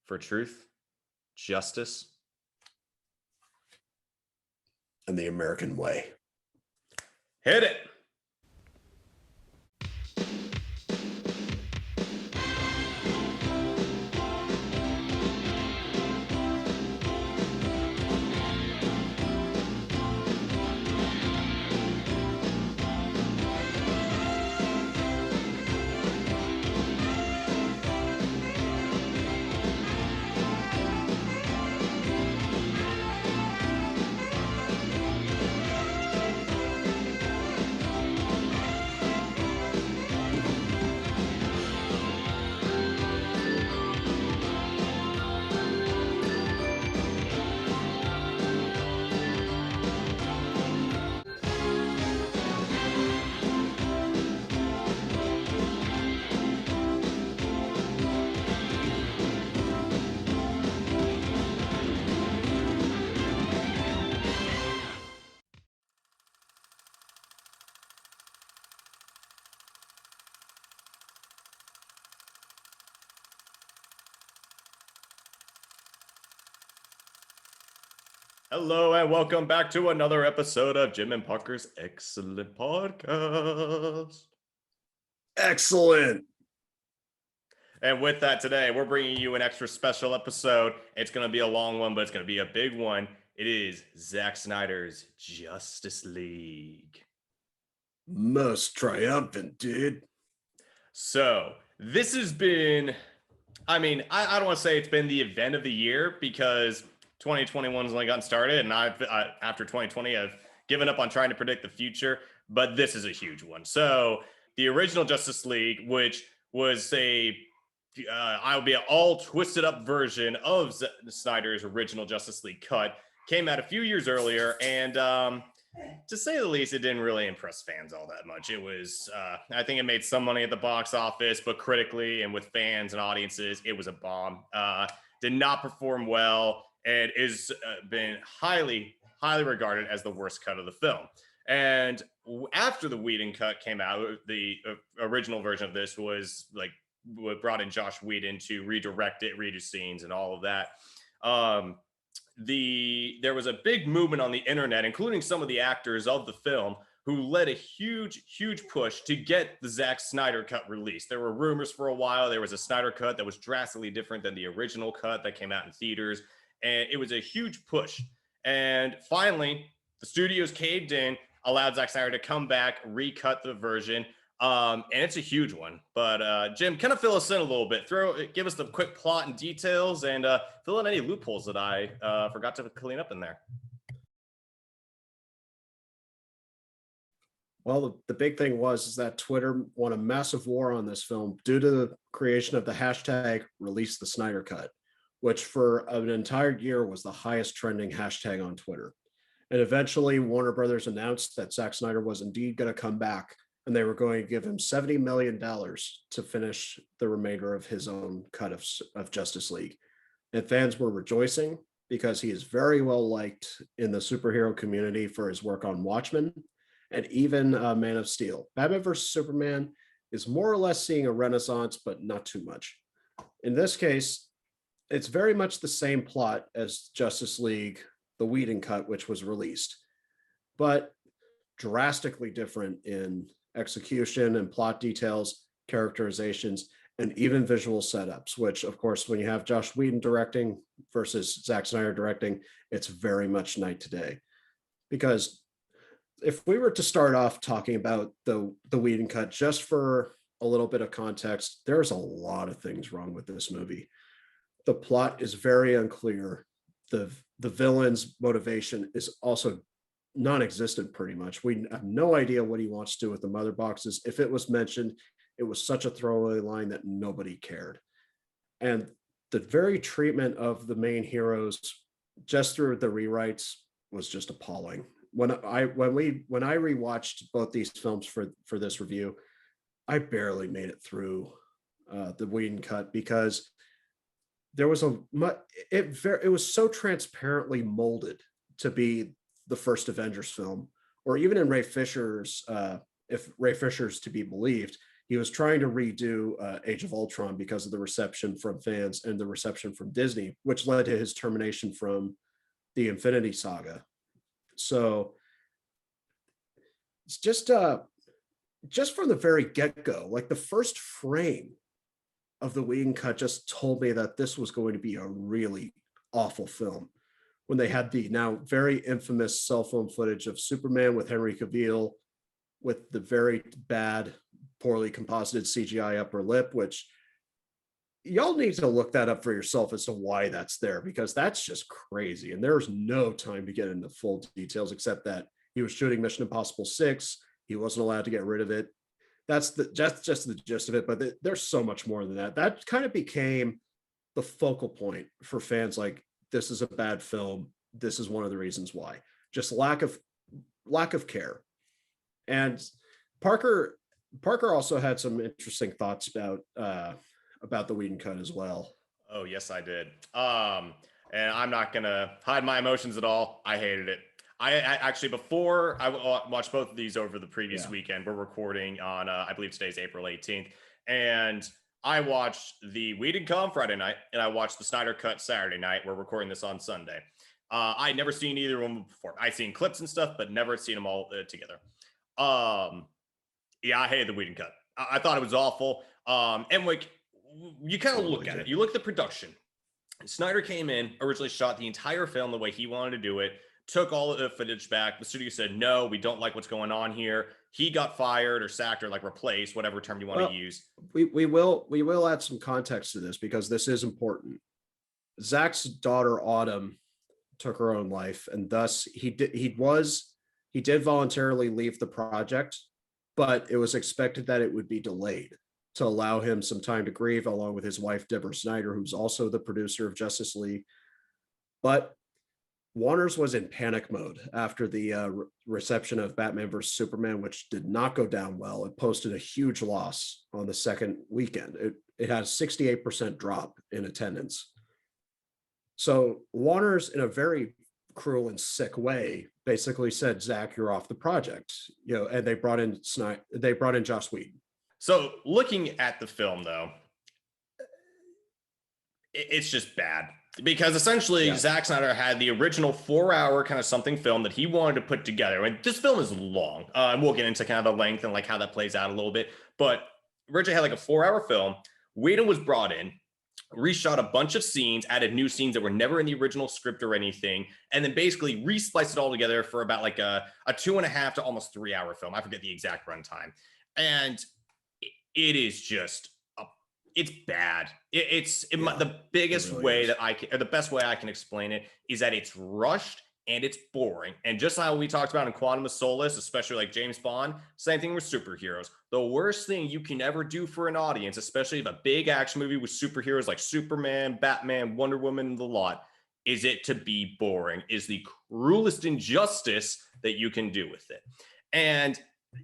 for truth, justice, and the American way. Hit it. Hello and welcome back to another episode of Jim and Parker's Excellent Podcast. Excellent. And with that, today we're bringing you an extra special episode. It's going to be a long one, but it's going to be a big one. It is Zack Snyder's Justice League. Most triumphant, dude. So this has been, I don't want to say it's been the event of the year because 2021 has only gotten started, and after 2020, I've given up on trying to predict the future, but this is a huge one. So the original Justice League, which was I'll be an all twisted up version of Snyder's original Justice League cut, came out a few years earlier, and to say the least, it didn't really impress fans all that much. It was, I think it made some money at the box office, but critically and with fans and audiences, it was a bomb. Did not perform well. And is been highly regarded as the worst cut of the film. And after the Whedon cut came out, the original version of this was like what brought in Josh Whedon to redirect it, redo scenes, and all of that. There was a big movement on the internet, including some of the actors of the film, who led a huge push to get the Zack Snyder cut released. There were rumors for a while. There was a Snyder cut that was drastically different than the original cut that came out in theaters. And it was a huge push. And finally, the studios caved in, allowed Zack Snyder to come back, recut the version. And it's a huge one. But Jim, kind of fill us in a little bit. Give us the quick plot and details, and fill in any loopholes that I forgot to clean up in there. Well, the big thing is that Twitter won a massive war on this film due to the creation of the hashtag Release the Snyder Cut, which for an entire year was the highest trending hashtag on Twitter. And eventually Warner Brothers announced that Zack Snyder was indeed going to come back, and they were going to give him $70 million to finish the remainder of his own cut of Justice League. And fans were rejoicing because he is very well liked in the superhero community for his work on Watchmen and even Man of Steel. Batman vs. Superman is more or less seeing a renaissance, but not too much. In this case, it's very much the same plot as Justice League, the Whedon cut, which was released, but drastically different in execution and plot details, characterizations, and even visual setups, which, of course, when you have Josh Whedon directing versus Zack Snyder directing, it's very much night to day. Because if we were to start off talking about the Whedon cut, just for a little bit of context, there's a lot of things wrong with this movie. The plot is very unclear. The villain's motivation is also non-existent pretty much. We have no idea what he wants to do with the mother boxes. If it was mentioned, it was such a throwaway line that nobody cared. And the very treatment of the main heroes just through the rewrites was just appalling. When I rewatched both these films for this review, I barely made it through the Whedon cut because there was it was so transparently molded to be the first Avengers film, or even in Ray Fisher's, if Ray Fisher's to be believed, he was trying to redo Age of Ultron because of the reception from fans and the reception from Disney, which led to his termination from the Infinity Saga. So it's just from the very get-go, like the first frame of the Whedon cut just told me that this was going to be a really awful film. When they had the now very infamous cell phone footage of Superman with Henry Cavill with the very bad, poorly composited CGI upper lip, which y'all need to look that up for yourself as to why that's there, because that's just crazy. And there's no time to get into full details except that he was shooting Mission Impossible 6. He wasn't allowed to get rid of it. That's just the gist of it. But there's so much more than that. That kind of became the focal point for fans. Like, this is a bad film. This is one of the reasons why. Just lack of care. And Parker also had some interesting thoughts about the Whedon cut as well. Oh, yes, I did. And I'm not gonna hide my emotions at all. I hated it. I actually, before I watched both of these over the previous weekend, we're recording on, I believe today's April 18th. And I watched the Whedon cut on Friday night, and I watched the Snyder cut Saturday night. We're recording this on Sunday. I had never seen either of them before. I'd seen clips and stuff, but never seen them all together. Yeah, I hated the Whedon cut. I thought it was awful. And like, you kind of look at it. You look at the production. Snyder came in, originally shot the entire film the way he wanted to do it, took all of the footage back. The studio said, no, we don't like what's going on here. He got fired or sacked or like replaced, whatever term you want to use. We will add some context to this because this is important. Zach's daughter Autumn took her own life, and thus he did voluntarily leave the project, but it was expected that it would be delayed to allow him some time to grieve, along with his wife Deborah Snyder, who's also the producer of Justice League. But Warner's was in panic mode after the reception of Batman vs. Superman, which did not go down well. It posted a huge loss on the second weekend. It had a 68% drop in attendance. So Warner's, in a very cruel and sick way, basically said, Zach, you're off the project. And they brought in Joss Whedon. So looking at the film, though, it's just bad. Because essentially, Zack Snyder had the original 4-hour kind of something film that he wanted to put together. And this film is long. And we'll get into kind of the length and like how that plays out a little bit. But originally had like a 4-hour film. Whedon was brought in, reshot a bunch of scenes, added new scenes that were never in the original script or anything, and then basically re-spliced it all together for about like a 2.5 to almost 3-hour film. I forget the exact runtime. And it is just it's bad. The biggest really way is. The best way I can explain it is that it's rushed and it's boring. And just how we talked about in Quantum of Solace, especially like James Bond, same thing with superheroes. The worst thing you can ever do for an audience, especially if a big action movie with superheroes like Superman, Batman, Wonder Woman, and the lot, is it to be boring, is the cruelest injustice that you can do with it. And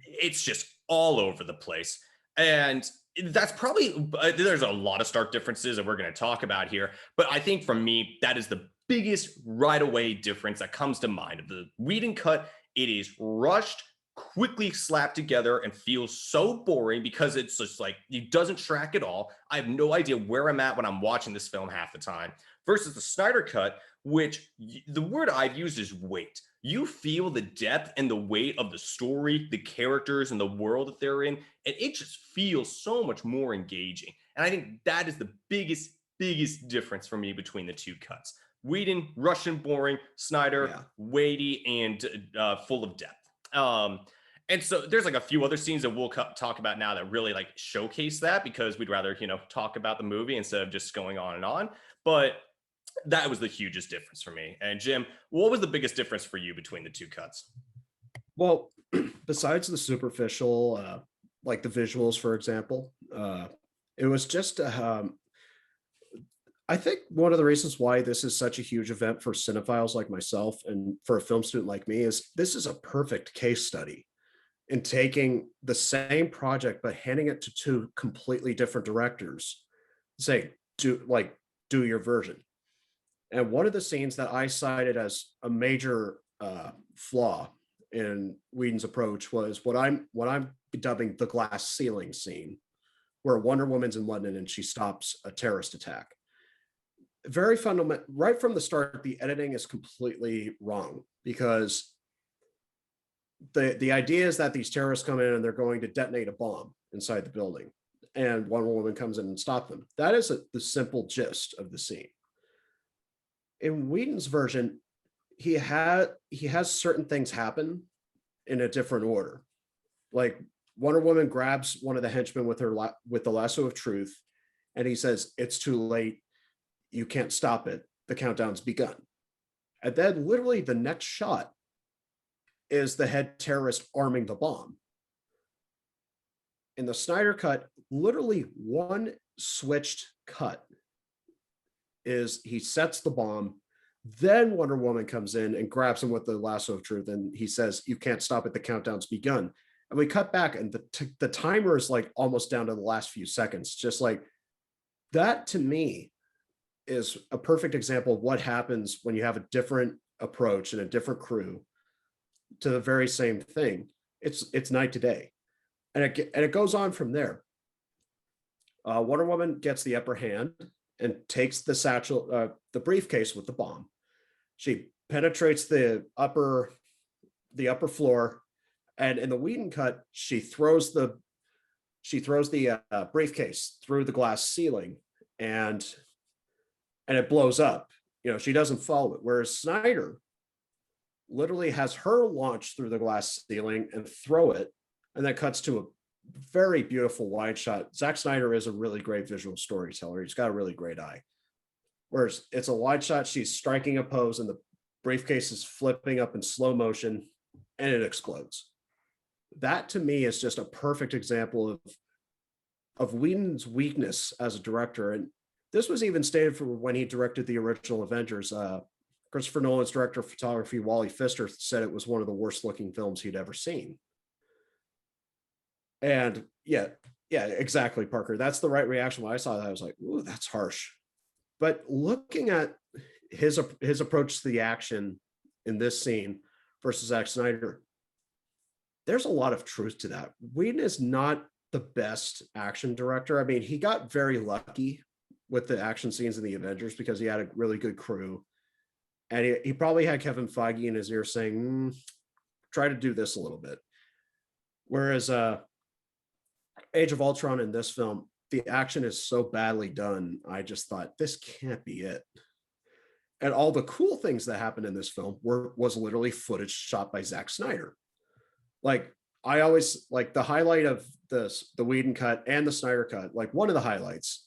it's just all over the place. And that's probably, there's a lot of stark differences that we're going to talk about here. But I think for me, that is the biggest right away difference that comes to mind. Of the Whedon cut, it is rushed, quickly slapped together, and feels so boring because it's just like, it doesn't track at all. I have no idea where I'm at when I'm watching this film half the time. Versus the Snyder cut, which the word I've used is weight. You feel the depth and the weight of the story, the characters, and the world that they're in, and it just feels so much more engaging. And I think that is the biggest difference for me between the two cuts. Whedon, Russian, boring. Snyder, weighty and full of depth. And so there's like a few other scenes that we'll talk about now that really like showcase that, because we'd rather, talk about the movie instead of just going on and on. But that was the hugest difference for me. And Jim, what was the biggest difference for you between the two cuts? Well, besides the superficial, like the visuals, for example, it was just, I think one of the reasons why this is such a huge event for cinephiles like myself and for a film student like me is this is a perfect case study in taking the same project, but handing it to two completely different directors, say, do your version. And one of the scenes that I cited as a major flaw in Whedon's approach was what I'm dubbing the glass ceiling scene, where Wonder Woman's in London and she stops a terrorist attack. Very fundamental. Right from the start, the editing is completely wrong because the idea is that these terrorists come in and they're going to detonate a bomb inside the building, and Wonder Woman comes in and stops them. That is the simple gist of the scene. In Whedon's version, he has certain things happen in a different order. Like Wonder Woman grabs one of the henchmen with the lasso of truth, and he says, "It's too late. You can't stop it. The countdown's begun." And then literally the next shot is the head terrorist arming the bomb. In the Snyder cut, literally one switched cut is he sets the bomb, then Wonder Woman comes in and grabs him with the lasso of truth, and he says, "You can't stop it. The countdown's begun." And we cut back, and the timer is like almost down to the last few seconds. Just like that, to me, is a perfect example of what happens when you have a different approach and a different crew to the very same thing. It's night to day, and it goes on from there. Wonder Woman gets the upper hand and takes the satchel, the briefcase with the bomb. She penetrates the upper floor, and in the Whedon cut, she throws the briefcase through the glass ceiling, and it blows up. She doesn't follow it. Whereas Snyder literally has her launch through the glass ceiling and throw it, and that cuts to a very beautiful wide shot. Zack Snyder is a really great visual storyteller. He's got a really great eye. Whereas it's a wide shot, she's striking a pose, and the briefcase is flipping up in slow motion, and it explodes. That to me is just a perfect example of Whedon's weakness as a director. And this was even stated for when he directed the original Avengers. Christopher Nolan's director of photography, Wally Pfister, said it was one of the worst looking films he'd ever seen. And yeah, exactly, Parker. That's the right reaction. When I saw that, I was like, "Ooh, that's harsh." But looking at his approach to the action in this scene versus Zack Snyder, there's a lot of truth to that. Whedon is not the best action director. I mean, he got very lucky with the action scenes in the Avengers because he had a really good crew. And he probably had Kevin Feige in his ear saying, "Try to do this a little bit." Whereas Age of Ultron in this film, the action is so badly done. I just thought, this can't be it. And all the cool things that happened in this film was literally footage shot by Zack Snyder. Like, I always like the highlight of the Whedon cut and the Snyder cut. Like, one of the highlights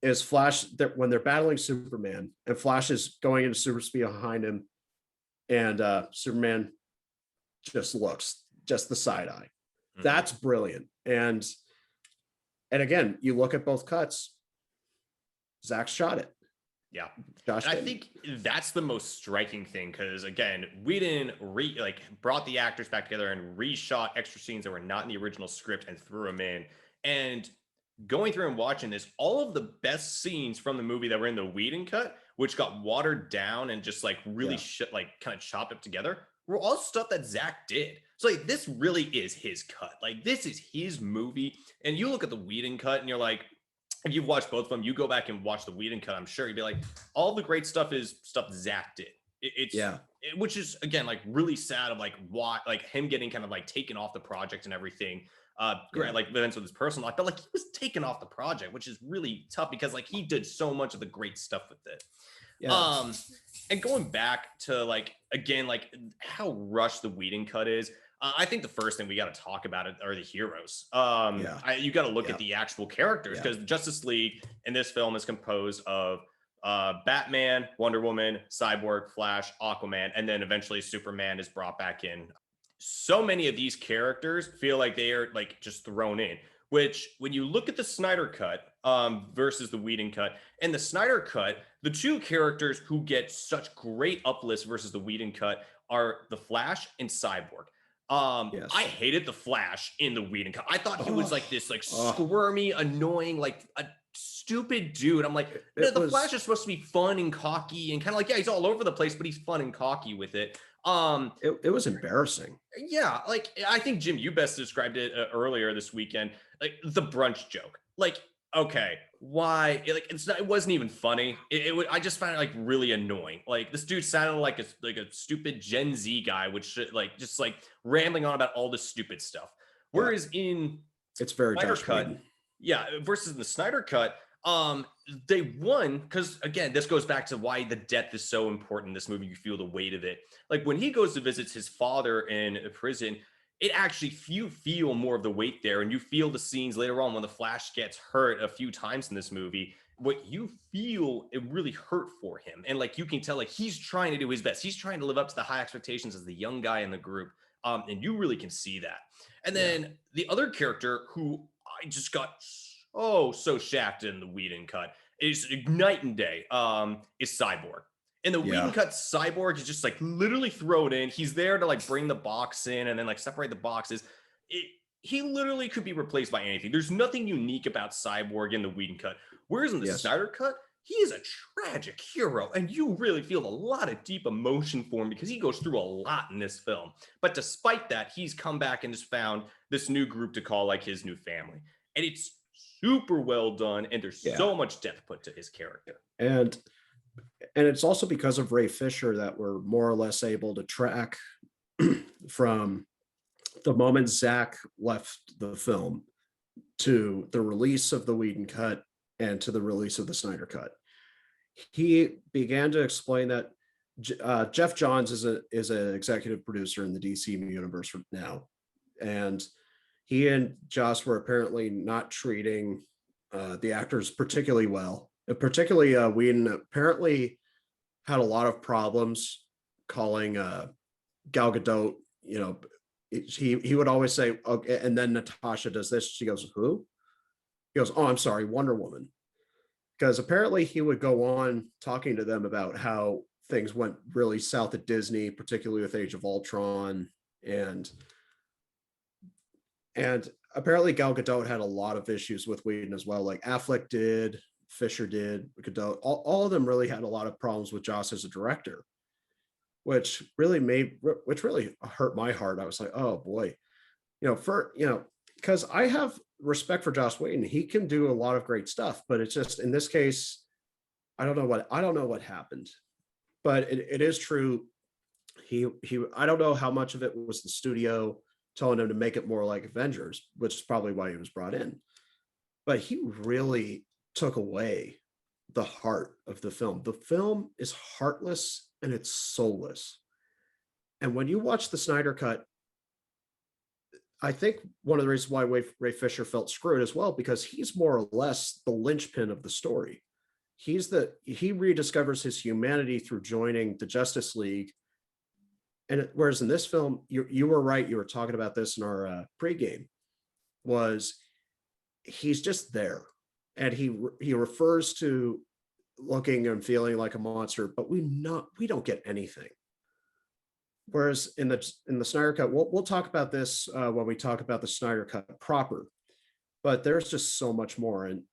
is Flash, that when they're battling Superman and Flash is going into super speed behind him, and Superman just looks, just the side eye. Mm-hmm. That's brilliant. And again, you look at both cuts, Zack shot it. Yeah. I think that's the most striking thing, because again, we didn't brought the actors back together and reshot extra scenes that were not in the original script and threw them in. And going through and watching this, all of the best scenes from the movie that were in the Whedon cut, which got watered down and just like really kind of chopped up together, were all stuff that Zack did. So like, this really is his cut. Like, this is his movie. And you look at the Whedon cut and you're like, if you've watched both of them, you go back and watch the Whedon cut, I'm sure you'd be like, all the great stuff is stuff Zack did. Which is, again, like really sad of like why, like him getting kind of like taken off the project and everything. Like events with his personal life, but like he was taken off the project, which is really tough because like he did so much of the great stuff with it. Yeah. And going back to like, again, like how rushed the Whedon cut is, I think the first thing we got to talk about are the heroes. You got to look at the actual characters, because Justice League in this film is composed of Batman, Wonder Woman, Cyborg, Flash, Aquaman, and then eventually Superman is brought back in. So many of these characters feel like they are like just thrown in, which when you look at the Snyder cut versus the Whedon cut, and the Snyder cut, the two characters who get such great uplifts versus the Whedon cut are the Flash and Cyborg. I hated the Flash in the Whedon cut. I thought he was like this like squirmy, annoying, like a stupid dude. I'm like, the Flash is supposed to be fun and cocky and kind of like, he's all over the place, but he's fun and cocky with it. It was embarrassing. Yeah, like I think Jim, you best described it earlier this weekend, like the brunch joke. Like, okay, why? Like, it wasn't even funny. I just found it like really annoying. Like this dude sounded like a stupid Gen Z guy, which like just like rambling on about all this stupid stuff. Yeah, Whereas in it's very Snyder Josh Cut, Whedon. yeah, versus in the Snyder Cut, they won because again, this goes back to why the death is so important in this movie. You feel the weight of it. Like when he goes to visit his father in a prison, it actually you feel more of the weight there, and you feel the scenes later on when the Flash gets hurt a few times in this movie. What you feel it really hurt for him, and like you can tell, like he's trying to do his best. He's trying to live up to the high expectations as the young guy in the group, and you really can see that. And Yeah, then the other character who I just got so shafted in the Whedon cut is night and day. Is Cyborg. In the Whedon yeah, cut, Cyborg is just like literally throw it in. He's there to like bring the box in and then like separate the boxes. He literally could be replaced by anything. There's nothing unique about Cyborg in the Whedon cut. Whereas in the yes, Snyder cut, he is a tragic hero, and you really feel a lot of deep emotion for him because he goes through a lot in this film. But despite that, he's come back and has found this new group to call like his new family. And it's super well done, and there's yeah, so much depth put to his character. and it's also because of Ray Fisher that we're more or less able to track from the moment Zach left the film to the release of the Whedon cut and to the release of the Snyder cut. He began to explain that Jeff Johns is an executive producer in the DC universe now, and he and Joss were apparently not treating the actors particularly well. Particularly, Whedon apparently had a lot of problems calling Gal Gadot. You know, he would always say, "Okay," and then Natasha does this. She goes, "Who?" He goes, "Oh, I'm sorry, Wonder Woman." Because apparently he would go on talking to them about how things went really south at Disney, particularly with Age of Ultron, and apparently Gal Gadot had a lot of issues with Whedon as well. Like Affleck did, Fisher did, Gadot, all of them really had a lot of problems with Joss as a director, which really hurt my heart. I was like, oh boy, because I have respect for Joss Whedon. He can do a lot of great stuff, but it's just in this case, I don't know what happened. But it is true. He I don't know how much of it was the studio telling him to make it more like Avengers, which is probably why he was brought in. But he really took away the heart of the film. The film is heartless and it's soulless. And when you watch the Snyder cut, I think one of the reasons why Ray Fisher felt screwed as well, because he's more or less the linchpin of the story. He rediscovers his humanity through joining the Justice League. And whereas in this film, you were right, you were talking about this in our pregame, was he's just there. And he refers to looking and feeling like a monster, but we don't get anything. Whereas in the Snyder cut, we'll talk about this when we talk about the Snyder cut proper, but there's just so much more. And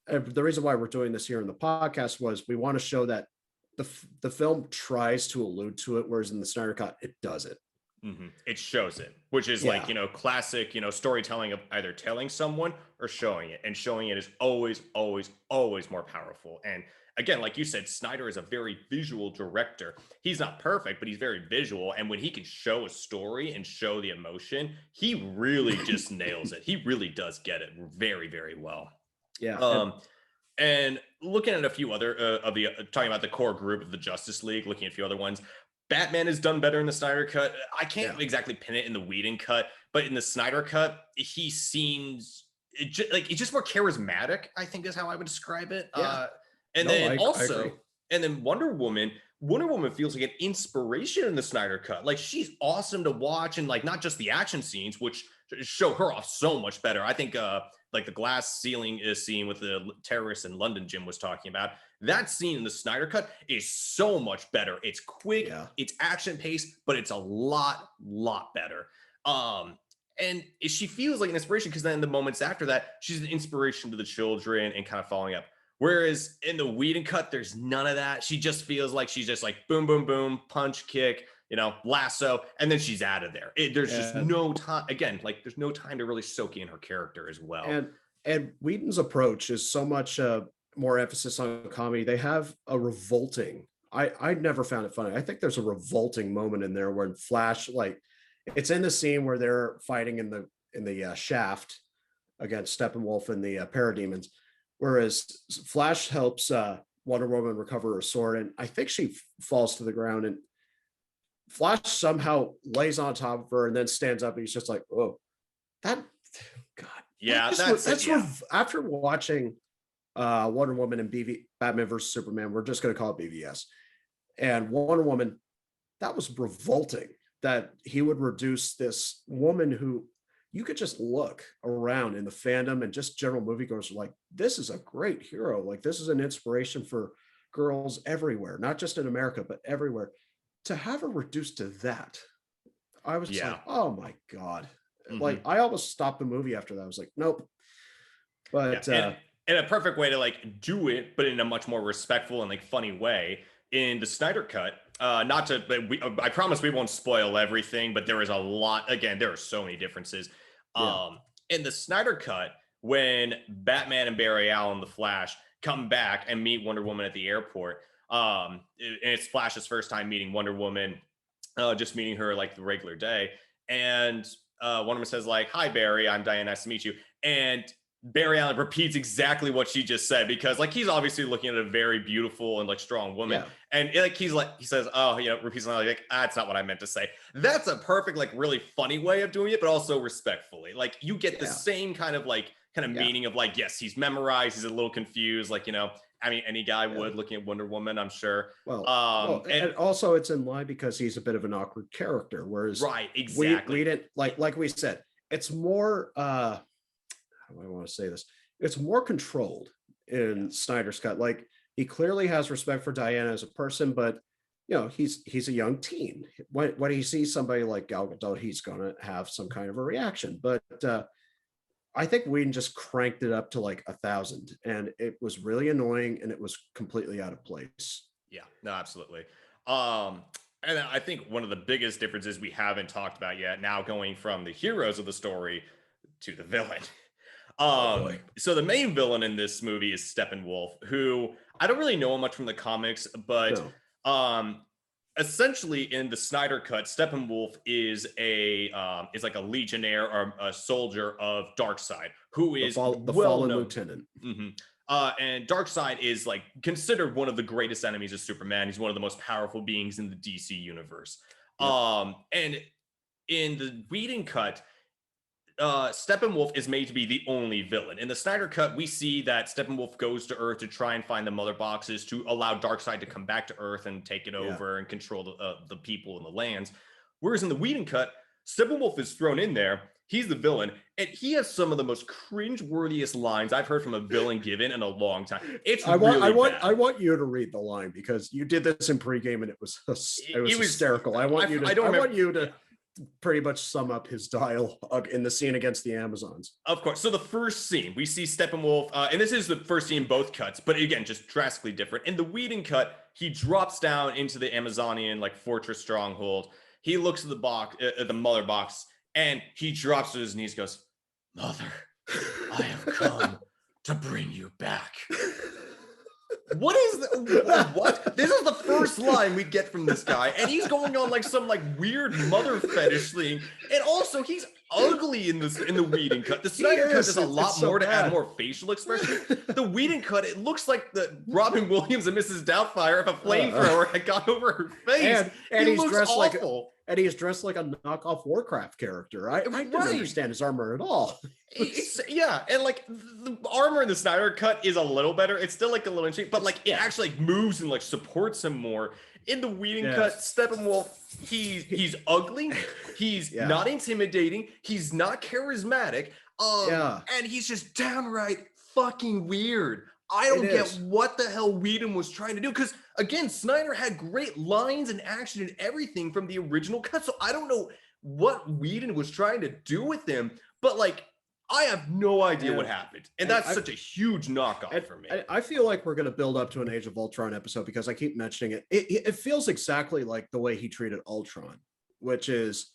the reason why we're doing this here in the podcast was we want to show that the film tries to allude to it, whereas in the Snyder cut, it doesn't. Mm-hmm. It shows it, which is like, classic, storytelling of either telling someone or showing it. And showing it is always, always, always more powerful. And again, like you said, Snyder is a very visual director. He's not perfect, but he's very visual. And when he can show a story and show the emotion, he really just nails it. He really does get it very, very well. Yeah. And looking at a few other talking about the core group of the Justice League, looking at a few other ones, Batman is done better in the Snyder cut. I can't exactly pin it in the Whedon cut, but in the Snyder cut, he seems it's just more charismatic, I think is how I would describe it. Yeah. And No, then I agree. and then Wonder Woman feels like an inspiration in the Snyder cut. Like she's awesome to watch, and like not just the action scenes, which show her off so much better. I think like the glass ceiling scene with the terrorists in London Jim was talking about. That scene in the Snyder cut is so much better. It's quick, it's action paced, but it's a lot better. And she feels like an inspiration because then the moments after that, she's an inspiration to the children and kind of following up. Whereas in the Whedon cut, there's none of that. She just feels like she's just like boom, boom, boom, punch, kick, lasso, and then she's out of there. There's just And no time. Again, like there's no time to really soak in her character as well. and Whedon's approach is so much more emphasis on comedy. They have a revolting. I never found it funny. I think there's a revolting moment in there where Flash, like, it's in the scene where they're fighting in the shaft against Steppenwolf and the parademons, whereas Flash helps Wonder Woman recover her sword, and I think she falls to the ground, and Flash somehow lays on top of her and then stands up, and he's just like, "Oh, that God." Yeah, after watching Wonder Woman and Batman versus Superman, we're just going to call it BVS, and Wonder Woman, that was revolting that he would reduce this woman who you could just look around in the fandom and just general moviegoers are like, this is a great hero. Like, this is an inspiration for girls everywhere, not just in America, but everywhere. To have her reduced to that, I was like, oh my God. Like, I almost stopped the movie after that. I was like, nope. But and a perfect way to like do it, but in a much more respectful and like funny way in the Snyder cut. Not to, but I promise we won't spoil everything, but there is a lot. Again, there are so many differences. In the Snyder cut, when Batman and Barry Allen, the Flash, come back and meet Wonder Woman at the airport, and it's Flash's first time meeting Wonder Woman, just meeting her like the regular day, and Wonder Woman says like, "Hi Barry, I'm Diane. Nice to meet you." And Barry Allen repeats exactly what she just said, because like he's obviously looking at a very beautiful and like strong woman, and like he says, "Oh, repeats like that's not what I meant to say." That's a perfect, like, really funny way of doing it, but also respectfully. Like you get the same kind of meaning of like, yes, he's memorized, he's a little confused, like I mean, any guy would looking at Wonder Woman, I'm sure. Well, and also it's in line because he's a bit of an awkward character, whereas right, exactly. We didn't like we said, it's more how do I want to say this? It's more controlled in Snyder's cut. Like, he clearly has respect for Diana as a person, but he's a young teen. When he sees somebody like Gal Gadot, he's going to have some kind of a reaction. But I think Whedon just cranked it up to like 1,000, and it was really annoying, and it was completely out of place. Yeah, no, absolutely. And I think one of the biggest differences we haven't talked about yet, now going from the heroes of the story to the villain. So the main villain in this movie is Steppenwolf, who I don't really know much from the comics, but essentially in the Snyder cut, Steppenwolf is like a legionnaire or a soldier of Darkseid, who is the fallen lieutenant. And Darkseid is like considered one of the greatest enemies of Superman. He's one of the most powerful beings in the DC universe. And in the Whedon cut, Steppenwolf is made to be the only villain. In the Snyder cut, we see that Steppenwolf goes to Earth to try and find the mother boxes to allow Darkseid to come back to Earth and take it over and control the people and the lands. Whereas in the Whedon cut, Steppenwolf is thrown in there. He's the villain, and he has some of the most cringe-worthiest lines I've heard from a villain given in a long time. I want you to read the line, because you did this in pregame and it was hysterical. I want you to pretty much sum up his dialogue in the scene against the Amazons. Of course. So the first scene, we see Steppenwolf, and this is the first scene in both cuts, but again, just drastically different. In the Whedon cut, he drops down into the Amazonian like fortress stronghold. He looks at the box, at the mother box, and he drops to his knees, goes, "Mother, I have come to bring you back." What this is the first line we get from this guy, and he's going on like some like weird mother fetish thing, and also he's ugly in the Whedon cut. The Snyder cut does a lot more to add more facial expression. The Whedon cut, it looks like the Robin Williams and Mrs. Doubtfire if a flamethrower had gone over her face, and he's dressed awful. And he's dressed like a knockoff Warcraft character. I didn't understand his armor at all. And like the armor in the Snyder cut is a little better. It's still like a little interesting, but like it actually like moves and like supports him more. In the Whedon cut, Steppenwolf, he's ugly, he's not intimidating, he's not charismatic, and he's just downright fucking weird. I don't get what the hell Whedon was trying to do, because again, Snyder had great lines and action and everything from the original cut, so I don't know what Whedon was trying to do with him, but like I have no idea what And- happened. And that's I- such a huge knockoff for me. I feel like we're going to build up to an Age of Ultron episode because I keep mentioning it. It feels exactly like the way he treated Ultron, which is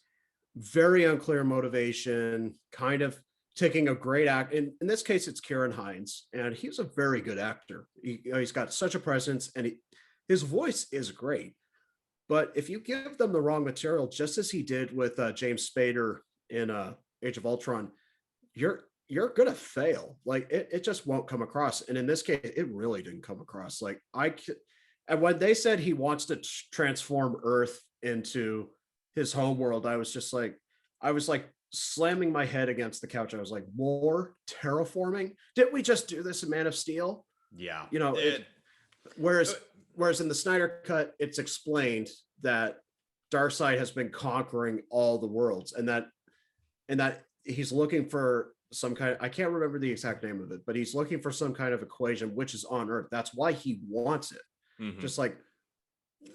very unclear motivation, kind of taking a great act. In this case, it's Kieran Hines, and he's a very good actor. He's got such a presence, and his voice is great. But if you give them the wrong material, just as he did with James Spader in Age of Ultron, you're gonna fail. Like it just won't come across. And in this case, it really didn't come across. And when they said he wants to transform Earth into his home world, I was like slamming my head against the couch. I was like, more terraforming? Didn't we just do this in Man of Steel? Yeah. You know, whereas in the Snyder cut, it's explained that Darkseid has been conquering all the worlds, and that he's looking for some kind of, I can't remember the exact name of it, but he's looking for some kind of equation which is on Earth. That's why he wants it. Just like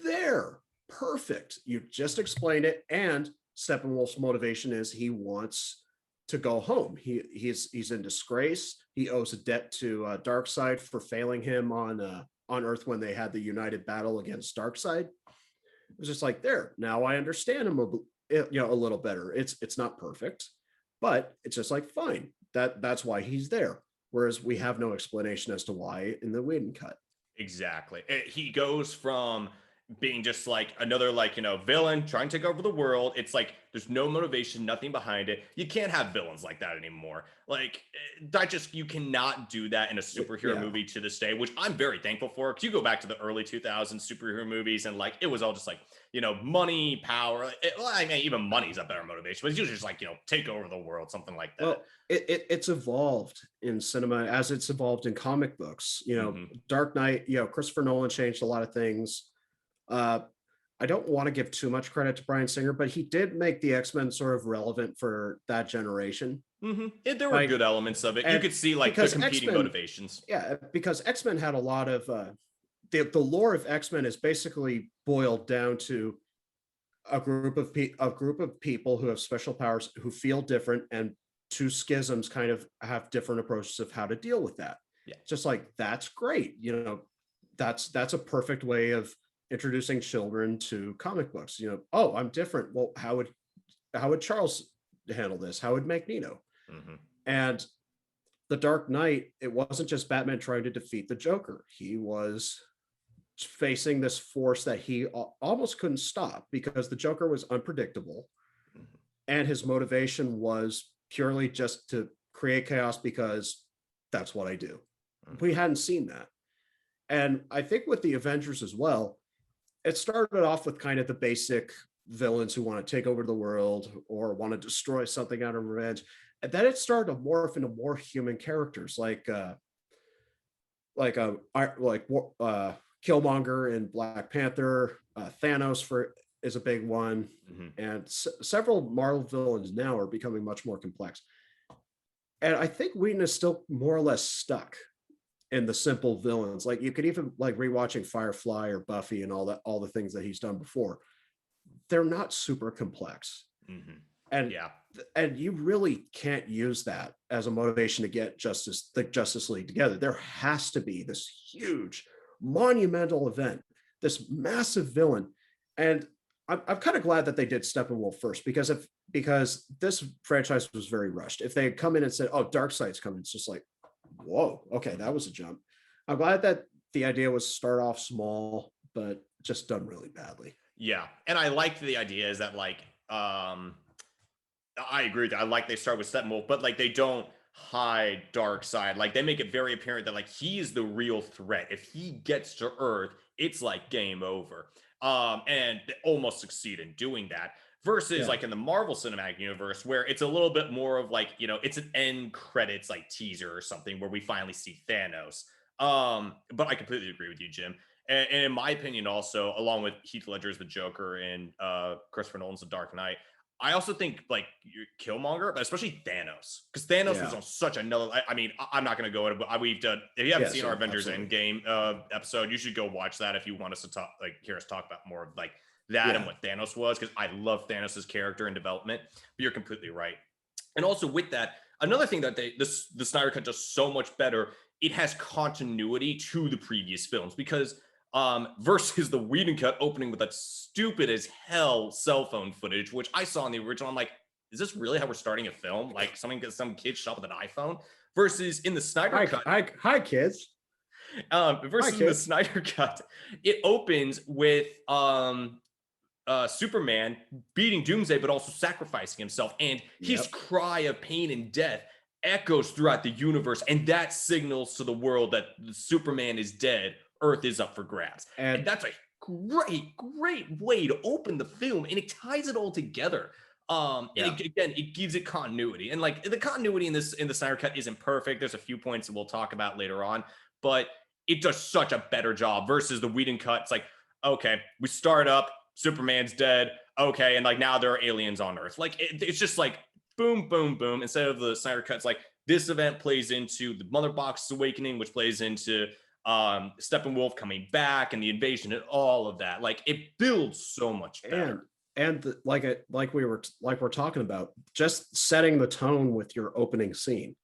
there, perfect. You just explained it. And Steppenwolf's motivation is he wants to go home. He's in disgrace. He owes a debt to Darkseid for failing him on Earth when they had the united battle against Darkseid. It was just like there. Now I understand him a little better. It's not perfect, but it's just like fine. That's why he's there. Whereas we have no explanation as to why in the Whedon cut. Exactly. He goes from being just like another villain trying to take over the world. It's like there's no motivation, nothing behind it. You can't have villains like that anymore. You cannot do that in a superhero movie to this day, which I'm very thankful for, because you go back to the early 2000s superhero movies and it was all just money, power. Even money's a better motivation, but it's usually just take over the world, something like that. Well, it's evolved in cinema as it's evolved in comic books. Dark Knight, Christopher Nolan changed a lot of things. I don't want to give too much credit to Bryan Singer, but he did make the X-Men sort of relevant for that generation. There were good elements of it. You could see the competing motivations. Yeah, because X-Men had a lot of the lore of X-Men is basically boiled down to a group of people who have special powers, who feel different, and two schisms kind of have different approaches of how to deal with that. Yeah, just that's great. That's a perfect way of introducing children to comic books. Oh, I'm different. Well, how would Charles handle this? How would Magneto? And the Dark Knight, it wasn't just Batman trying to defeat the Joker. He was facing this force that he almost couldn't stop because the Joker was unpredictable, and his motivation was purely just to create chaos because that's what I do. We hadn't seen that. And I think with the Avengers as well, it started off with kind of the basic villains who want to take over the world or want to destroy something out of revenge. And then it started to morph into more human characters like Killmonger in Black Panther, Thanos is a big one, and several Marvel villains now are becoming much more complex. And I think Whedon is still more or less stuck in the simple villains. You could even rewatching Firefly or Buffy and all the things that he's done before. They're not super complex. And you really can't use that as a motivation to get the Justice League together. There has to be this huge monumental event, this massive villain. And I'm kind of glad that they did Steppenwolf first, because this franchise was very rushed. If they had come in and said, oh, Darkseid's coming, it's just like, whoa, okay, that was a jump. I'm glad that the idea was start off small, but just done really badly. Yeah. And I liked the idea is that I agree with that. I like they start with Steppenwolf, but they don't hide Darkseid. They make it very apparent that he is the real threat. If he gets to Earth, it's game over. And they almost succeed in doing that. Versus in the Marvel Cinematic Universe, where it's a little bit more of it's an end credits teaser or something where we finally see Thanos. But I completely agree with you, Jim. And in my opinion, also, along with Heath Ledger's The Joker and Christopher Nolan's The Dark Knight, I also think Killmonger, but especially Thanos, because Thanos was on such another. I'm not going to go into, but we've done. If you haven't seen our Avengers Endgame episode, you should go watch that if you want us to talk, hear us talk about more of that and what Thanos was, because I love Thanos's character and development. But you're completely right. And also with that, another thing that the Snyder Cut does so much better, it has continuity to the previous films because versus the Whedon Cut opening with that stupid as hell cell phone footage, which I saw in the original. I'm like, is this really how we're starting a film? Like some kid shot with an iPhone. Versus in the Snyder Hi, Cut, hi, kids. Hi, versus in the kids. Snyder Cut, it opens with Superman beating Doomsday, but also sacrificing himself, and his Yep. cry of pain and death echoes throughout the universe, and that signals to the world that Superman is dead, Earth is up for grabs, and And that's a great way to open the film, and it ties it all together. And yeah, again, it gives it continuity, and like the continuity in the Snyder Cut isn't perfect. There's a few points that we'll talk about later on, but it does such a better job versus the Whedon Cut. It's like, okay, we start up, Superman's dead, okay, and like now there are aliens on Earth. Like it's just like boom, boom, boom. Instead of the Snyder Cut, it's like this event plays into the Mother Box's awakening, which plays into Steppenwolf coming back and the invasion and all of that. Like it builds so much better. like we're talking about, just setting the tone with your opening scene.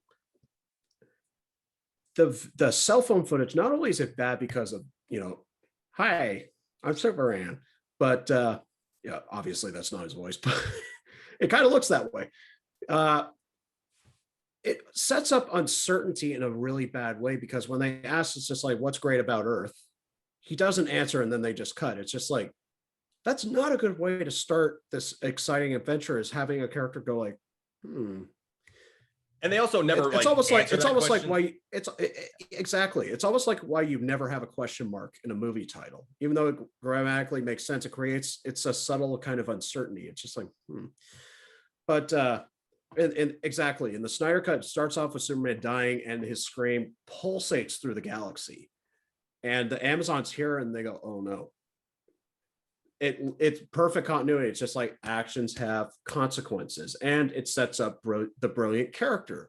The cell phone footage, not only is it bad because of, hi, I'm Superman, but yeah, obviously that's not his voice, but it kind of looks that way. Uh, it sets up uncertainty in a really bad way because when they ask, it's just like, what's great about Earth? He doesn't answer, and then they just cut. It's just like, that's not a good way to start this exciting adventure, is having a character go like, And they also never it's almost like question. why exactly. It's almost like why you never have a question mark in a movie title, even though it grammatically makes sense. It's a subtle kind of uncertainty. It's just like, but and exactly. And the Snyder Cut starts off with Superman dying, and his scream pulsates through the galaxy, and the Amazons hear it and they go, "Oh no." It's perfect continuity. It's just like actions have consequences, and it sets up the brilliant character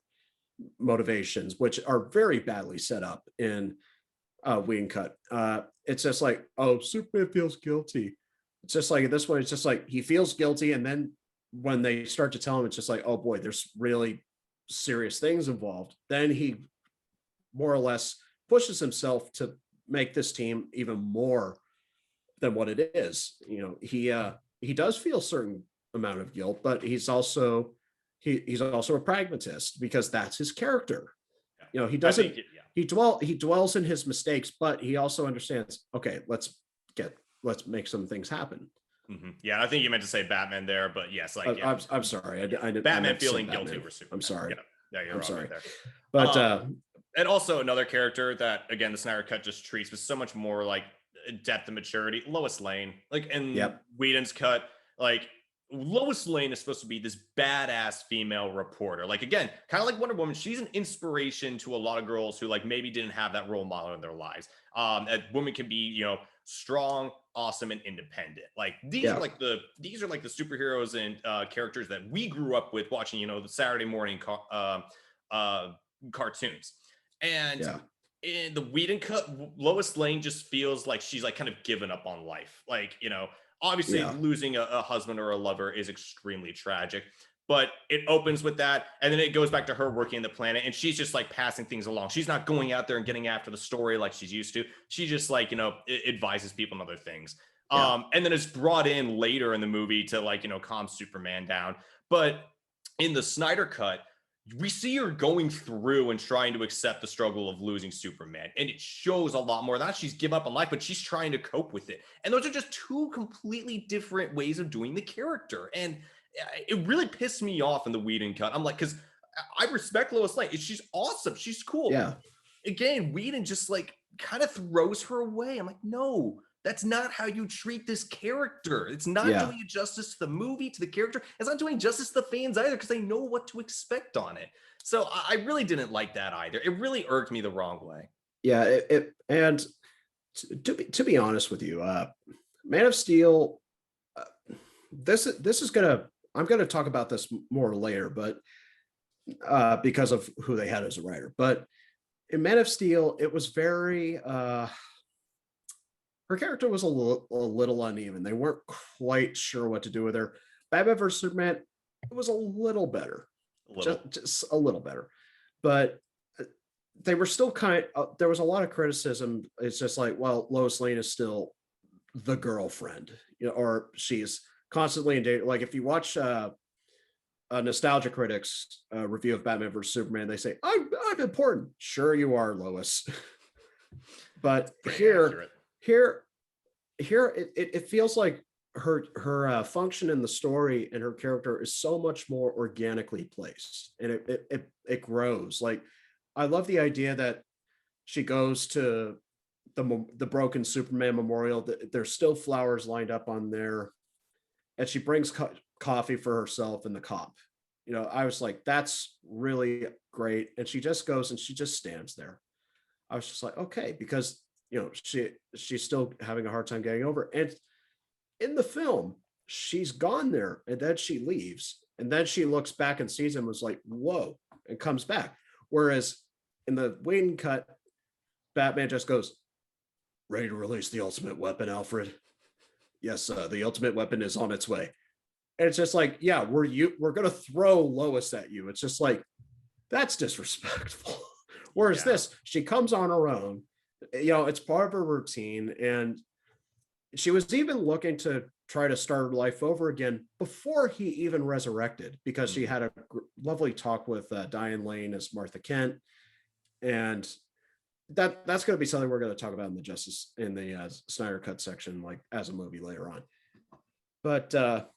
motivations, which are very badly set up in Whedon Cut. It's just like, oh, Superman feels guilty. It's just like this way. It's just like he feels guilty, and then when they start to tell him, it's just like, oh boy, there's really serious things involved. Then he more or less pushes himself to make this team even more than what it is. He does feel a certain amount of guilt, but he's also a pragmatist because that's his character. He doesn't he dwells in his mistakes, but he also understands, okay, let's make some things happen. Mm-hmm. Yeah, I think you meant to say Batman there, but yes, like I'm sorry. I Batman feeling guilty over Superman. I'm sorry. Yeah, you're I'm wrong sorry. right there. But and also another character that again the Snyder Cut just treats with so much more like depth and maturity. Lois Lane, like in Whedon's cut, like Lois Lane is supposed to be this badass female reporter. Like again, kind of like Wonder Woman, she's an inspiration to a lot of girls who like maybe didn't have that role model in their lives. A woman can be, strong, awesome, and independent. Like these are like the superheroes and characters that we grew up with watching, the Saturday morning cartoons. And in the Whedon Cut, Lois Lane just feels like she's like kind of given up on life. Like, obviously losing a husband or a lover is extremely tragic, but it opens with that. And then it goes back to her working in the planet, and she's just like passing things along. She's not going out there and getting after the story like she's used to. She just like, advises people on other things. And then it's brought in later in the movie to like, calm Superman down. But in the Snyder Cut, we see her going through and trying to accept the struggle of losing Superman. And it shows a lot more. Not she's given up on life, but she's trying to cope with it. And those are just two completely different ways of doing the character. And it really pissed me off in the Whedon Cut. I'm like, because I respect Lois Lane. She's awesome. She's cool. Yeah. Again, Whedon just like kind of throws her away. I'm like, no, that's not how you treat this character. It's not doing justice to the movie, to the character. It's not doing justice to the fans either because they know what to expect on it. So I really didn't like that either. It really irked me the wrong way. Yeah, and to be honest with you, Man of Steel. This is I'm gonna talk about this more later, but because of who they had as a writer. But in Man of Steel, it was very her character was a little uneven. They weren't quite sure what to do with her. Batman vs Superman, it was a little better. A little. just a little better. But they were still there was a lot of criticism. It's just like, well, Lois Lane is still the girlfriend, or she's constantly in danger. Like if you watch Nostalgia Critics review of Batman vs Superman, they say, I'm important. Sure you are, Lois. But here it feels like her function in the story and her character is so much more organically placed, and it grows. Like I love the idea that she goes to the broken Superman memorial. There's still flowers lined up on there, and she brings coffee for herself and the cop. I was like, that's really great. And she just goes and she just stands there. I was just like, okay, because she's still having a hard time getting over it. And in the film, she's gone there and then she leaves. And then she looks back and sees him and was like, whoa, and comes back. Whereas in the Whedon cut, Batman just goes, ready to release the ultimate weapon, Alfred? Yes, the ultimate weapon is on its way. And it's just like, yeah, we're going to throw Lois at you. It's just like, that's disrespectful. Whereas this, she comes on her own. It's part of her routine. And she was even looking to try to start her life over again before he even resurrected, because she had a lovely talk with Diane Lane as Martha Kent. And that's going to be something we're going to talk about in the Snyder Cut section, like as a movie later on. But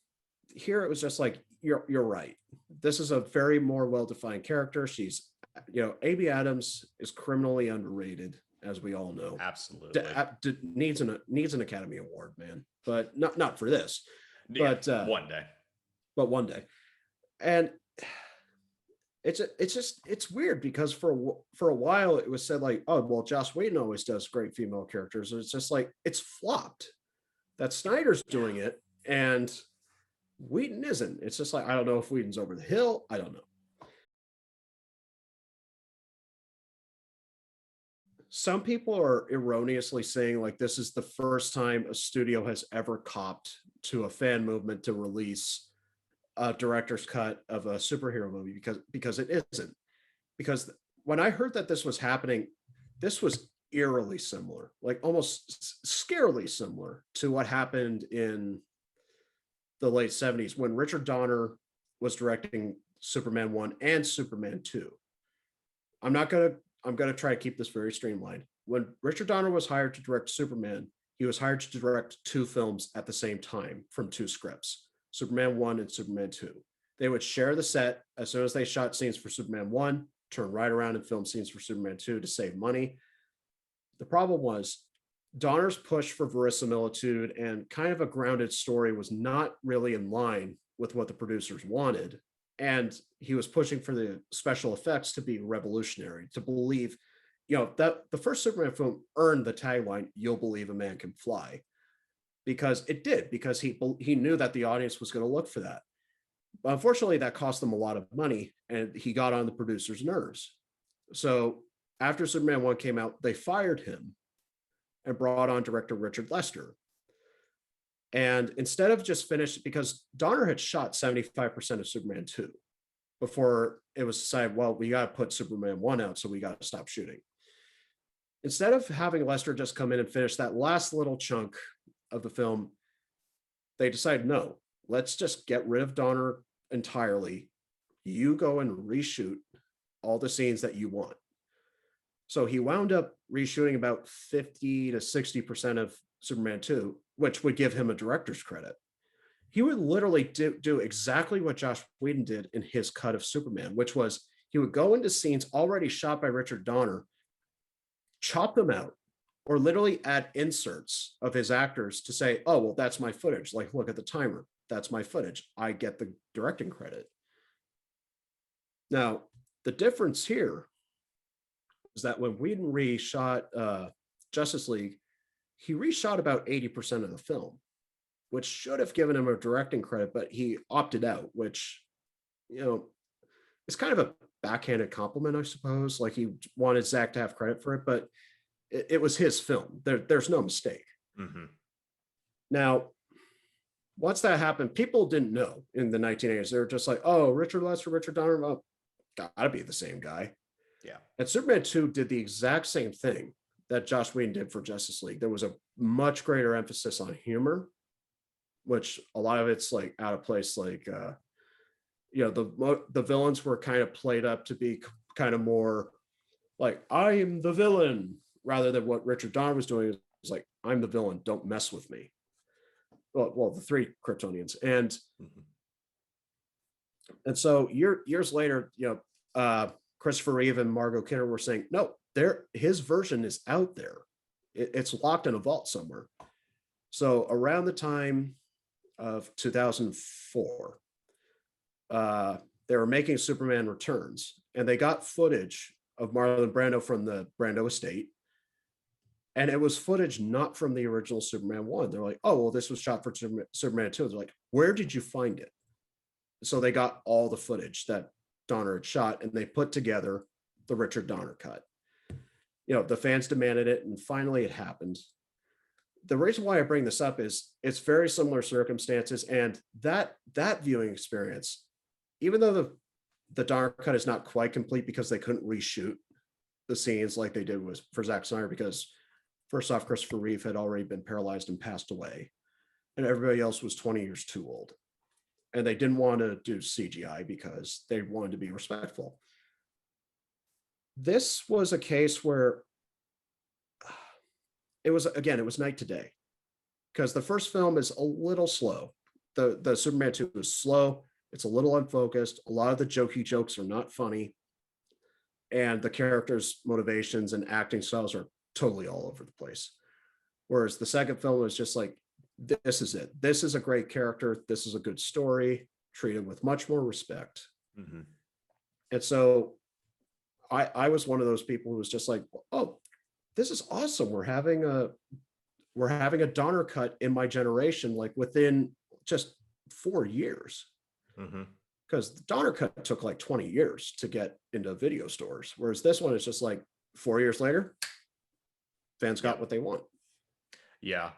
here it was just like, you're right. This is a very more well-defined character. She's, Amy Adams is criminally underrated, as we all know. Absolutely. Needs an Academy Award, man. But not for this. Yeah, but one day. But one day. And it's weird because for a while it was said like, oh, well, Joss Whedon always does great female characters. And it's just like, it's flopped. That Snyder's doing it and Whedon isn't. It's just like, I don't know if Whedon's over the hill. I don't know. Some people are erroneously saying like this is the first time a studio has ever copped to a fan movement to release a director's cut of a superhero movie, because it isn't. Because when I heard that this was happening, this was eerily similar, like almost scarily similar to what happened in the late 70s when Richard Donner was directing Superman 1 and Superman 2. I'm going to try to keep this very streamlined. When Richard Donner was hired to direct Superman, he was hired to direct two films at the same time from two scripts, Superman 1 and Superman 2. They would share the set as soon as they shot scenes for Superman 1, turn right around and film scenes for Superman 2 to save money. The problem was Donner's push for verisimilitude and kind of a grounded story was not really in line with what the producers wanted. And he was pushing for the special effects to be revolutionary, to believe, that the first Superman film earned the tagline, "You'll believe a man can fly," because it did, because he knew that the audience was going to look for that. But unfortunately, that cost them a lot of money, and he got on the producers' nerves. So after Superman 1 came out, they fired him and brought on director Richard Lester. And instead of just finished, because Donner had shot 75% of Superman 2 before it was decided, well, we got to put Superman 1 out, so we got to stop shooting. Instead of having Lester just come in and finish that last little chunk of the film, they decided, no, let's just get rid of Donner entirely. You go and reshoot all the scenes that you want. So he wound up reshooting about 50 to 60% of Superman 2, which would give him a director's credit. He would literally do exactly what Joss Whedon did in his cut of Superman, which was he would go into scenes already shot by Richard Donner, chop them out, or literally add inserts of his actors to say, oh, well, that's my footage. Like, look at the timer. That's my footage. I get the directing credit. Now, the difference here is that when Whedon reshot Justice League, he reshot about 80% of the film, which should have given him a directing credit, but he opted out, which, is kind of a backhanded compliment, I suppose. Like he wanted Zach to have credit for it, but it was his film. There's no mistake. Mm-hmm. Now, once that happened, people didn't know in the 1980s. They were just like, oh, Richard Lester, Richard Donner, well, gotta be the same guy. Yeah. And Superman 2 did the exact same thing that Joss Whedon did for Justice League. There was a much greater emphasis on humor, which a lot of it's like out of place. Like, the villains were kind of played up to be kind of more like, I am the villain, rather than what Richard Donner was doing. Is like, I'm the villain, don't mess with me. Well, the three Kryptonians. And so years later, Christopher Reeve and Margot Kidder were saying, no, his version is out there. It's locked in a vault somewhere. So around the time of 2004, they were making Superman Returns, and they got footage of Marlon Brando from the Brando estate. And it was footage not from the original Superman 1. They're like, oh, well, this was shot for Superman 2. They're like, where did you find it? So they got all the footage that Donner had shot, and they put together the Richard Donner cut. The fans demanded it, and finally it happened. The reason why I bring this up is it's very similar circumstances, and that viewing experience, even though the Donner cut is not quite complete because they couldn't reshoot the scenes like they did for Zack Snyder, because first off, Christopher Reeve had already been paralyzed and passed away, and everybody else was 20 years too old. And they didn't want to do CGI because they wanted to be respectful. This was a case where it was night to day, because the first film is a little slow. The Superman 2 is slow. It's a little unfocused. A lot of the jokey jokes are not funny. And the characters' motivations and acting styles are totally all over the place. Whereas the second film is just like, this is it. This is a great character. This is a good story, treated with much more respect. And so I was one of those people who was just like, oh, this is awesome. We're having a Donner cut in my generation, like within just 4 years. Because the Donner cut took like 20 years to get into video stores. Whereas this one is just like 4 years later, fans got what they want. Yeah.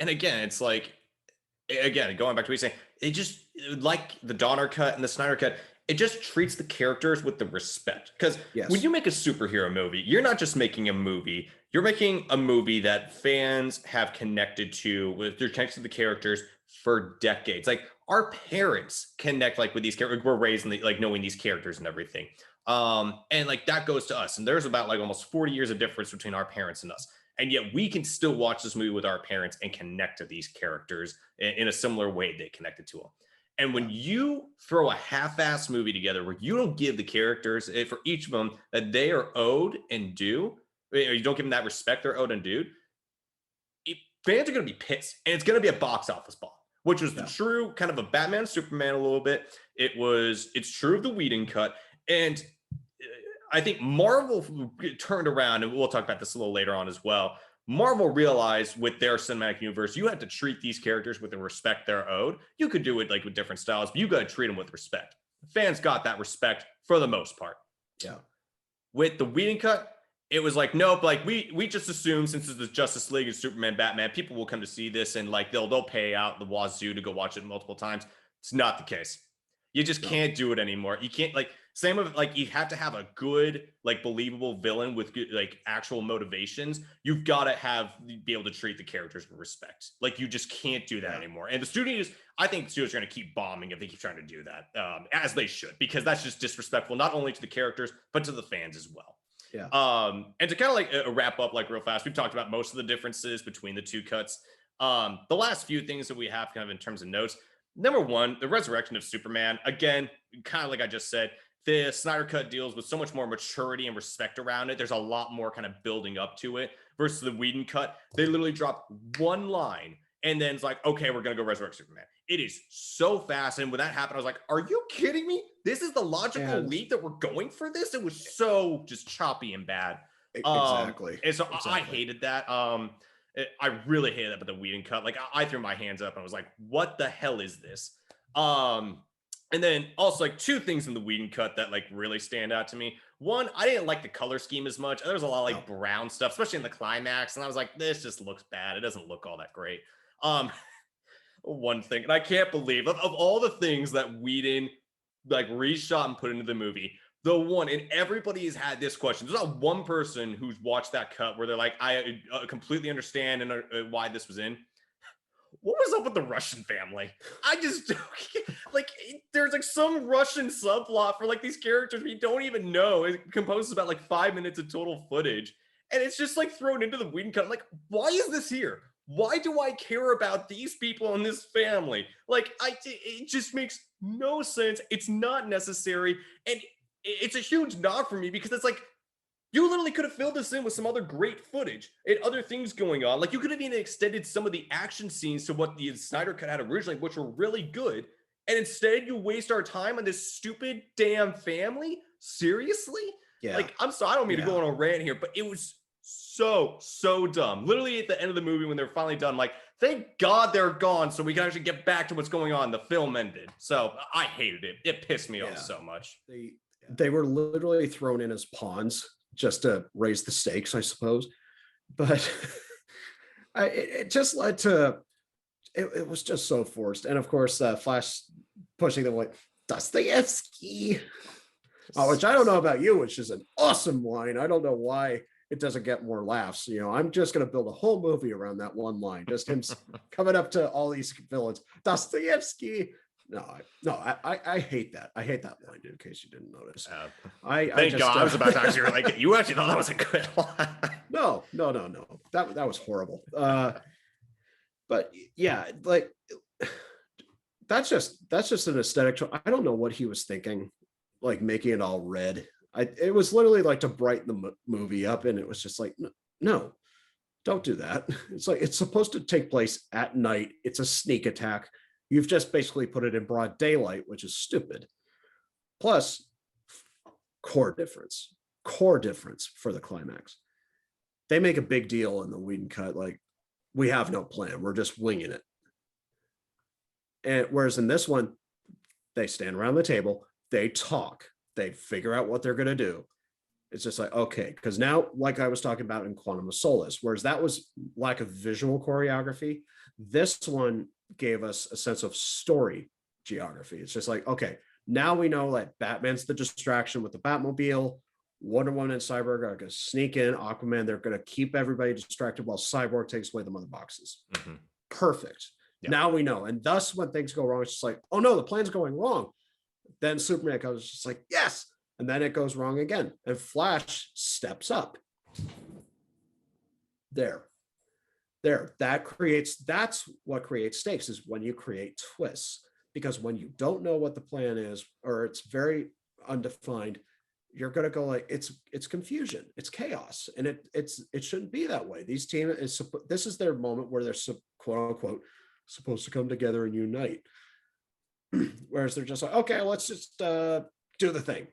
And again, it's like, going back to what you're saying, it just, like the Donner cut and the Snyder cut, it just treats the characters with the respect. Because when you make a superhero movie, you're not just making a movie, you're making a movie that fans have connected to, they're connected to the characters for decades. Like our parents connect like with these characters. We're raised in like knowing these characters and everything. And like that goes to us. And there's about like almost 40 years of difference between our parents and us. And yet we can still watch this movie with our parents and connect to these characters in a similar way they connected to them. And when you throw a half-assed movie together where you don't give the characters for each of them that they are owed and due, or you don't give them that respect they're owed and due, fans are going to be pissed. And it's going to be a box office bomb, which was the true kind of a Batman, Superman a little bit. It's true of the Whedon cut. And I think Marvel turned around, and we'll talk about this a little later on as well. Marvel realized with their cinematic universe, you had to treat these characters with the respect they're owed. You could do it like with different styles, but you got to treat them with respect. Fans got that respect for the most part. Yeah. With the Whedon cut, it was like, nope, like we just assume since it's the Justice League and Superman, Batman, people will come to see this and like they'll pay out the wazoo to go watch it multiple times. It's not the case. You just can't do it anymore. You can't like same with like you have to have a good like believable villain with good, like actual motivations. You've got to be able to treat the characters with respect. Like you just can't do that anymore. And the studios, I think studios are going to keep bombing if they keep trying to do that, as they should, because that's just disrespectful not only to the characters but to the fans as well. Yeah. And to kind of like wrap up like real fast, we've talked about most of the differences between the two cuts. The last few things that we have kind of in terms of notes. Number one, the resurrection of Superman. Again, kind of like I just said, the Snyder cut deals with so much more maturity and respect around it. There's a lot more kind of building up to it versus the Whedon cut. They literally drop one line and then it's like, okay, we're going to go resurrect Superman. It is so fast. And when that happened, I was like, are you kidding me? This is the logical leap that we're going for this? It was so just choppy and bad. Exactly. And so I hated that. I really hated that, but the Whedon cut, like I threw my hands up and I was like, what the hell is this? And then also like two things in the Whedon cut that like really stand out to me. One, I didn't like the color scheme as much. There was a lot of like brown stuff, especially in the climax. And I was like, this just looks bad. It doesn't look all that great. one thing, and I can't believe of all the things that Whedon like reshot and put into the movie, the one, and everybody has had this question. There's not one person who's watched that cut where they're like, I completely understand and why this was in. What was up with the Russian family? I just like there's like some Russian subplot for like these characters we don't even know. It composes about like 5 minutes of total footage, and it's just like thrown into the Whedon cut. I'm like, why is this here? Why do I care about these people in this family? Like, it just makes no sense. It's not necessary, and it's a huge knock for me because it's like you literally could have filled this in with some other great footage and other things going on. Like you could have even extended some of the action scenes to what the Snyder cut had originally, which were really good. And instead, you waste our time on this stupid damn family. Seriously? Yeah. Like, I'm sorry, I don't mean to go on a rant here, but it was so dumb. Literally at the end of the movie, when they're finally done, like, thank God they're gone, so we can actually get back to what's going on. The film ended. So I hated it. It pissed me off so much. They were literally thrown in as pawns just to raise the stakes, I suppose. But it just led to, it was just so forced. And of course, Flash pushing them like, Dostoevsky. Which I don't know about you, which is an awesome line. I don't know why it doesn't get more laughs. You know, I'm just going to build a whole movie around that one line. Just him coming up to all these villains. Dostoevsky. I hate that. I hate that line, in case you didn't notice. Thank God. I was about to ask you, like, you actually thought that was a good line. No. That was horrible. But yeah, like that's just an aesthetic choice. I don't know what he was thinking, like making it all red. It was literally like to brighten the movie up, and it was just like, no, don't do that. It's like it's supposed to take place at night. It's a sneak attack. You've just basically put it in broad daylight, which is stupid. Plus, core difference for the climax. They make a big deal in the Whedon cut, like, we have no plan. We're just winging it. And whereas in this one, they stand around the table, they talk, they figure out what they're going to do. It's just like, okay, because now, like I was talking about in Quantum of Solace, whereas that was lack of visual choreography, this one gave us a sense of story geography. It's just like, okay, now we know that Batman's the distraction with the Batmobile. Wonder Woman and Cyborg are going to sneak in. Aquaman, they're going to keep everybody distracted while Cyborg takes away the mother boxes. Mm-hmm. Perfect. Yep. Now we know. And thus, when things go wrong, it's just like, oh no, the plan's going wrong. Then Superman comes, just like, yes. And then it goes wrong again. And Flash steps up. There. That's what creates stakes, is when you create twists. Because when you don't know what the plan is, or it's very undefined, you're going to go like, it's confusion, it's chaos, and it shouldn't be that way. These teams, this is their moment where they're quote unquote supposed to come together and unite. Whereas they're just like, okay, let's just do the thing.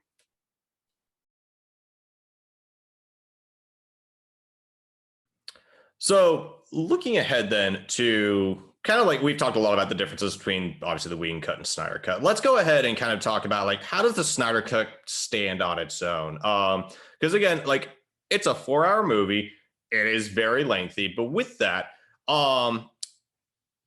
So looking ahead then to kind of like, we've talked a lot about the differences between obviously the Whedon cut and Snyder cut. Let's go ahead and kind of talk about like, how does the Snyder cut stand on its own? Because again, like, it's a 4-hour movie. It is very lengthy, but with that, on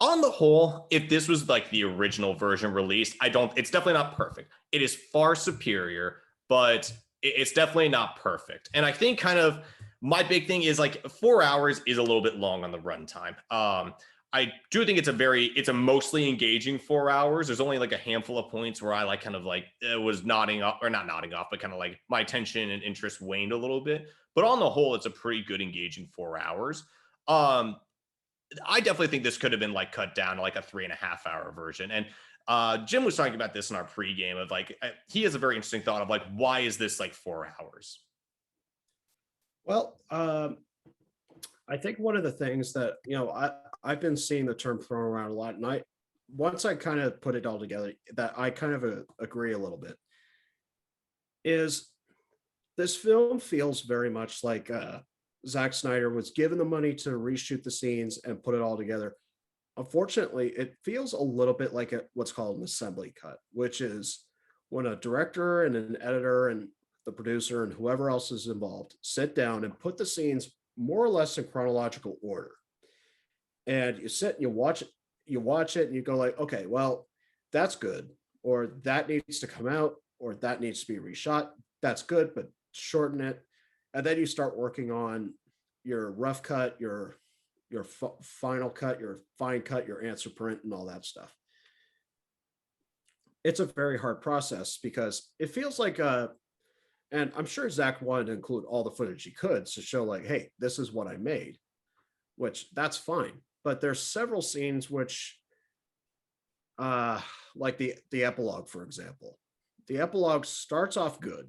the whole, if this was like the original version released, it's definitely not perfect. It is far superior, but it's definitely not perfect. And I think kind of my big thing is like 4 hours is a little bit long on the runtime. I do think it's a mostly engaging 4 hours. There's only like a handful of points where I like kind of like it was nodding off, or not nodding off, but kind of like my attention and interest waned a little bit. But on the whole, it's a pretty good engaging 4 hours. I definitely think this could have been like cut down to like a 3.5-hour version. And Jim was talking about this in our pregame of like, he has a very interesting thought of like, why is this like 4 hours? Well, I think one of the things that, I've been seeing the term thrown around a lot, and once I kind of put it all together, that I kind of agree a little bit, is this film feels very much like Zack Snyder was given the money to reshoot the scenes and put it all together. Unfortunately, it feels a little bit like what's called an assembly cut, which is when a director and an editor and the producer and whoever else is involved sit down and put the scenes more or less in chronological order. And you sit and you watch it. you watch it and you go like, okay, well, that's good, or that needs to come out, or that needs to be reshot. That's good, but shorten it. And then you start working on your rough cut, your final cut, your fine cut, your answer print, and all that stuff. It's a very hard process because it feels like and I'm sure Zach wanted to include all the footage he could to show like, hey, this is what I made, which that's fine. But there's several scenes which like the epilogue, for example. The epilogue starts off good,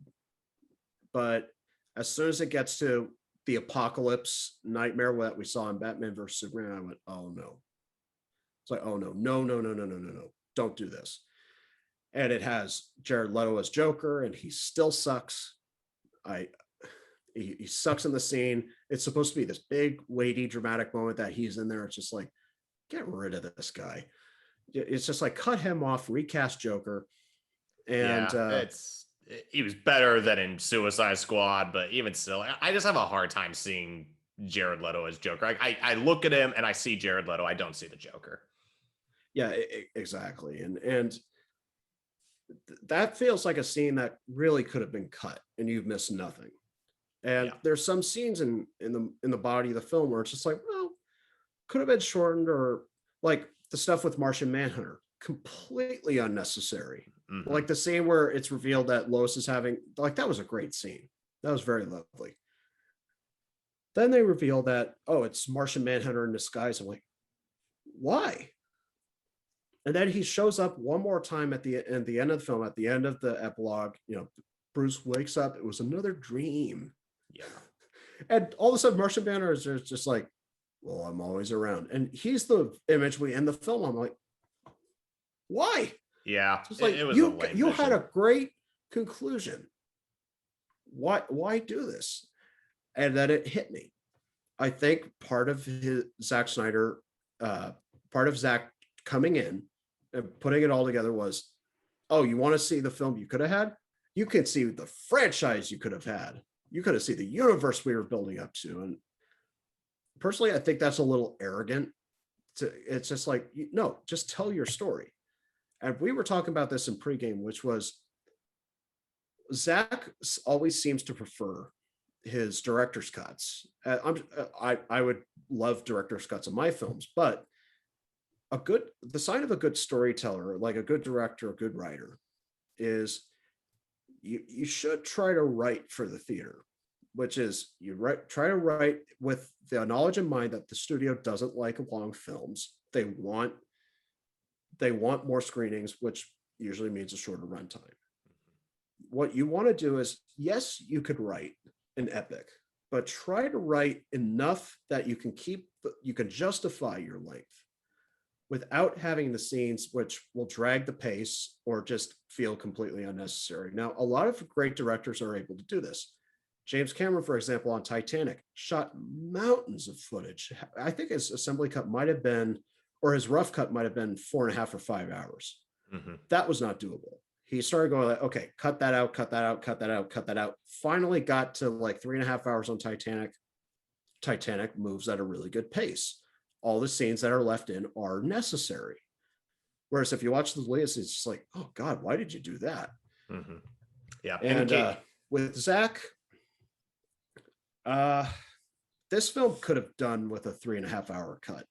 but as soon as it gets to the apocalypse nightmare that we saw in Batman versus Superman, I went, oh no. It's like, oh no, no, no, no, no, no, no, no. Don't do this. And it has Jared Leto as Joker, and he still sucks. He sucks in the scene. It's supposed to be this big, weighty, dramatic moment that he's in there. It's just like, get rid of this guy. It's just like cut him off, recast Joker. And he was better than in Suicide Squad, but even still, I just have a hard time seeing Jared Leto as Joker. I look at him and I see Jared Leto. I don't see the Joker. Yeah, exactly. And that feels like a scene that really could have been cut and you've missed nothing. And there's some scenes in the body of the film where it's just like, well, could have been shortened, or like the stuff with Martian Manhunter, completely unnecessary. Mm-hmm. Like the scene where it's revealed that Lois is having, like, that was a great scene. That was very lovely. Then they reveal that, oh, it's Martian Manhunter in disguise. I'm like, why? And then he shows up one more time at the end of the film, at the end of the epilogue. You know, Bruce wakes up. It was another dream. Yeah. And all of a sudden, Martian Manhunter is just like, well, I'm always around. And he's the image we end the film. I'm like, why? Yeah. It's like, it was you had a great conclusion. Why do this? And then it hit me. I think part of Zack Snyder, part of Zack coming in and putting it all together was, oh, you want to see the film you could have had? You could see the franchise you could have had. You could have seen the universe we were building up to. And personally, I think that's a little arrogant. It's just like, no, just tell your story. And we were talking about this in pregame, which was Zack always seems to prefer his director's cuts. I would love director's cuts of my films, but the sign of a good storyteller, like a good director, a good writer, is you should try to write for the theater, which is try to write with the knowledge in mind that the studio doesn't like long films. They want more screenings, which usually means a shorter runtime. What you want to do is, yes, you could write an epic, but try to write enough that you can justify your length without having the scenes which will drag the pace or just feel completely unnecessary. Now, a lot of great directors are able to do this. James Cameron, for example, on Titanic, shot mountains of footage. I think his assembly cut might have been, or his rough cut might have been 4.5 or 5 hours. Mm-hmm. That was not doable. He started going like, okay, cut that out, cut that out, cut that out, cut that out. Finally got to like 3.5 hours on Titanic. Titanic moves at a really good pace. All the scenes that are left in are necessary. Whereas if you watch the latest, it's just like, oh God, why did you do that? Mm-hmm. Yeah. And with Zack, this film could have done with a 3.5 hour cut.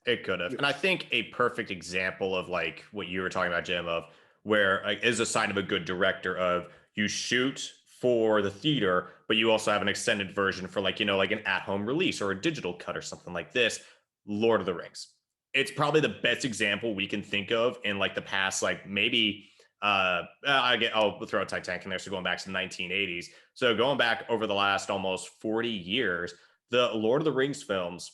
It could have. And I think a perfect example of like what you were talking about, Jim, of where like is a sign of a good director of you shoot for the theater, but you also have an extended version for like, like an at-home release or a digital cut or something like this. Lord of the Rings. It's probably the best example we can think of in like the past, like maybe I'll throw Titanic in there. So going back to the 1980s. So going back over the last almost 40 years, the Lord of the Rings films,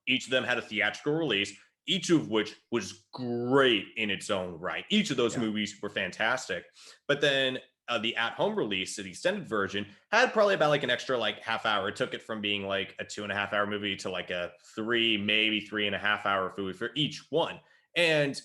each of them had a theatrical release, each of which was great in its own right. Each of those movies were fantastic. But then the at-home release, the extended version, had probably about like an extra like half hour. It took it from being like a 2.5 hour movie to like a 3.5 hour movie for each one. And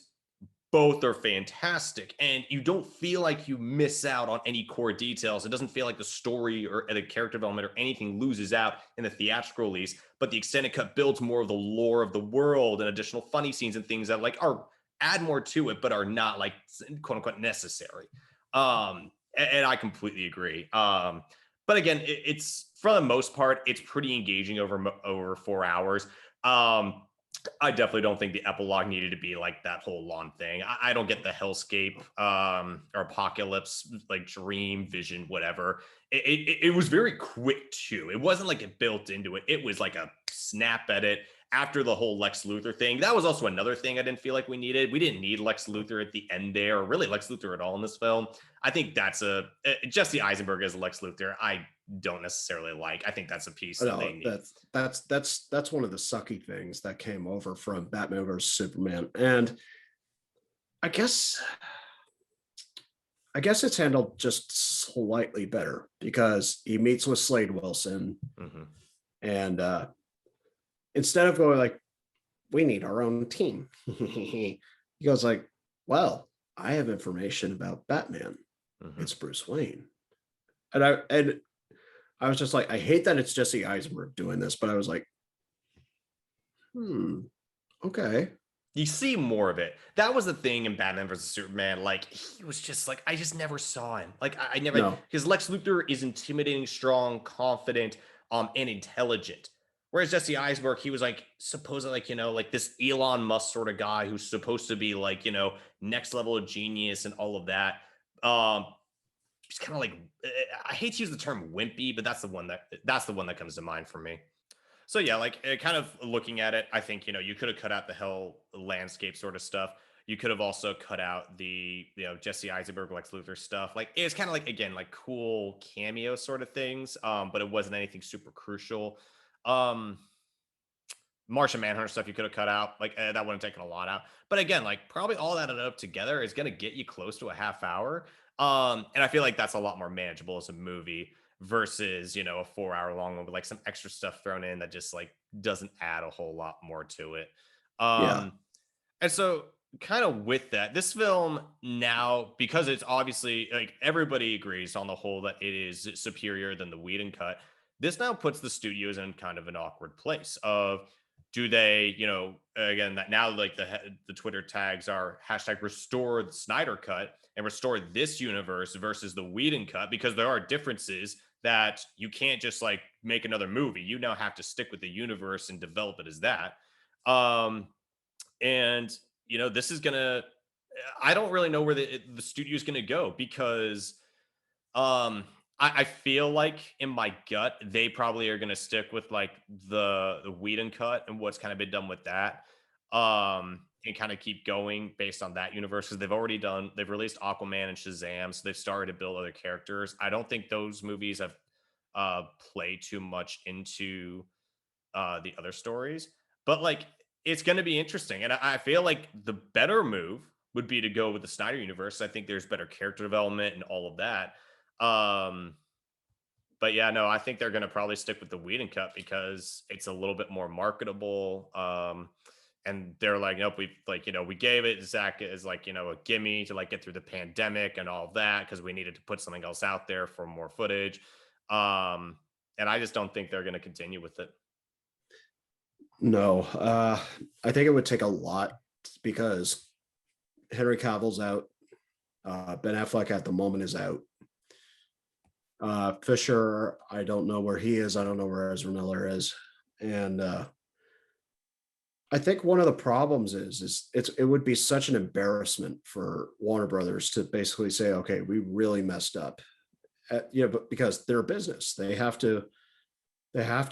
both are fantastic. And you don't feel like you miss out on any core details. It doesn't feel like the story or the character development or anything loses out in the theatrical release. but the extended cut builds more of the lore of the world and additional funny scenes and things that like are add more to it, but are not like quote unquote necessary. And I completely agree. But again, it's for the most part, it's pretty engaging over 4 hours. Um, I definitely don't think the epilogue needed to be like that whole long thing. I don't get the hellscape or apocalypse, like dream, vision, whatever. It was very quick too. It wasn't like it built into it. It was like a snap at it after the whole Lex Luthor thing. That was also another thing I didn't feel like we needed. We didn't need Lex Luthor at the end there, or really Lex Luthor at all in this film. I think that's Jesse Eisenberg as Lex Luthor. I don't necessarily like. I think that's a piece that they No, need. that's one of the sucky things that came over from Batman versus Superman. And I guess I guess it's handled just slightly better because he meets with Slade Wilson, Mm-hmm. and instead of going like, we need our own team, he goes like, well, I have information about Batman. Mm-hmm. It's Bruce Wayne. And I was just like, I hate that it's Jesse Eisenberg doing this, but I was like, okay. You see more of it. That was the thing in Batman versus Superman. Like he was just like I just never saw him. Like I never No, because Lex Luthor is intimidating, strong, confident, and intelligent. Whereas Jesse Eisenberg, he was like supposedly like like this Elon Musk sort of guy who's supposed to be like next level of genius and all of that. Um, he's kind of like I hate to use the term wimpy, but that's the one that comes to mind for me. So yeah, like kind of looking at it, I think you could have cut out the hell landscape sort of stuff. You could have also cut out the Jesse Eisenberg Lex Luthor stuff. Like it's kind of like again like cool cameo sort of things, but it wasn't anything super crucial. Um, Martian Manhunter stuff you could have cut out. Like that wouldn't have taken a lot out. But again, like probably all that up together is going to get you close to a half hour. And I feel like that's a lot more manageable as a movie versus a 4 hour long one with like some extra stuff thrown in that just like doesn't add a whole lot more to it. yeah, And so kind of with that, this film now, because it's obviously like everybody agrees on the whole that it is superior than the Whedon cut, this now puts the studios in kind of an awkward place of do they, again, that now like the Twitter tags are hashtag restore the Snyder cut and restore this universe versus the Whedon cut because there are differences that you can't just like make another movie. You now have to stick with the universe and develop it as that. Um, and this is gonna. I don't really know where the studio is gonna go because I feel like in my gut they probably are gonna stick with like the Whedon cut and what's kind of been done with that. And kind of keep going based on that universe because they've released Aquaman and Shazam, so they've started to build other characters. I don't think those movies have played too much into the other stories. But like, it's going to be interesting, and I feel like the better move would be to go with the Snyder universe. I think there's better character development and all of that. Um, but yeah, no, I think they're going to probably stick with the Whedon cut because it's a little bit more marketable. And they're like, nope, we like, we gave it Zach as like, a gimme to like get through the pandemic and all of that because we needed to put something else out there for more footage. And I just don't think they're going to continue with it. no. I think it would take a lot because Henry Cavill's out. Ben Affleck at the moment is out. Fisher, I don't know where he is. I don't know where Ezra Miller is. And I think one of the problems is it would be such an embarrassment for Warner Brothers to basically say, okay, we really messed up. But because they're a business, they have to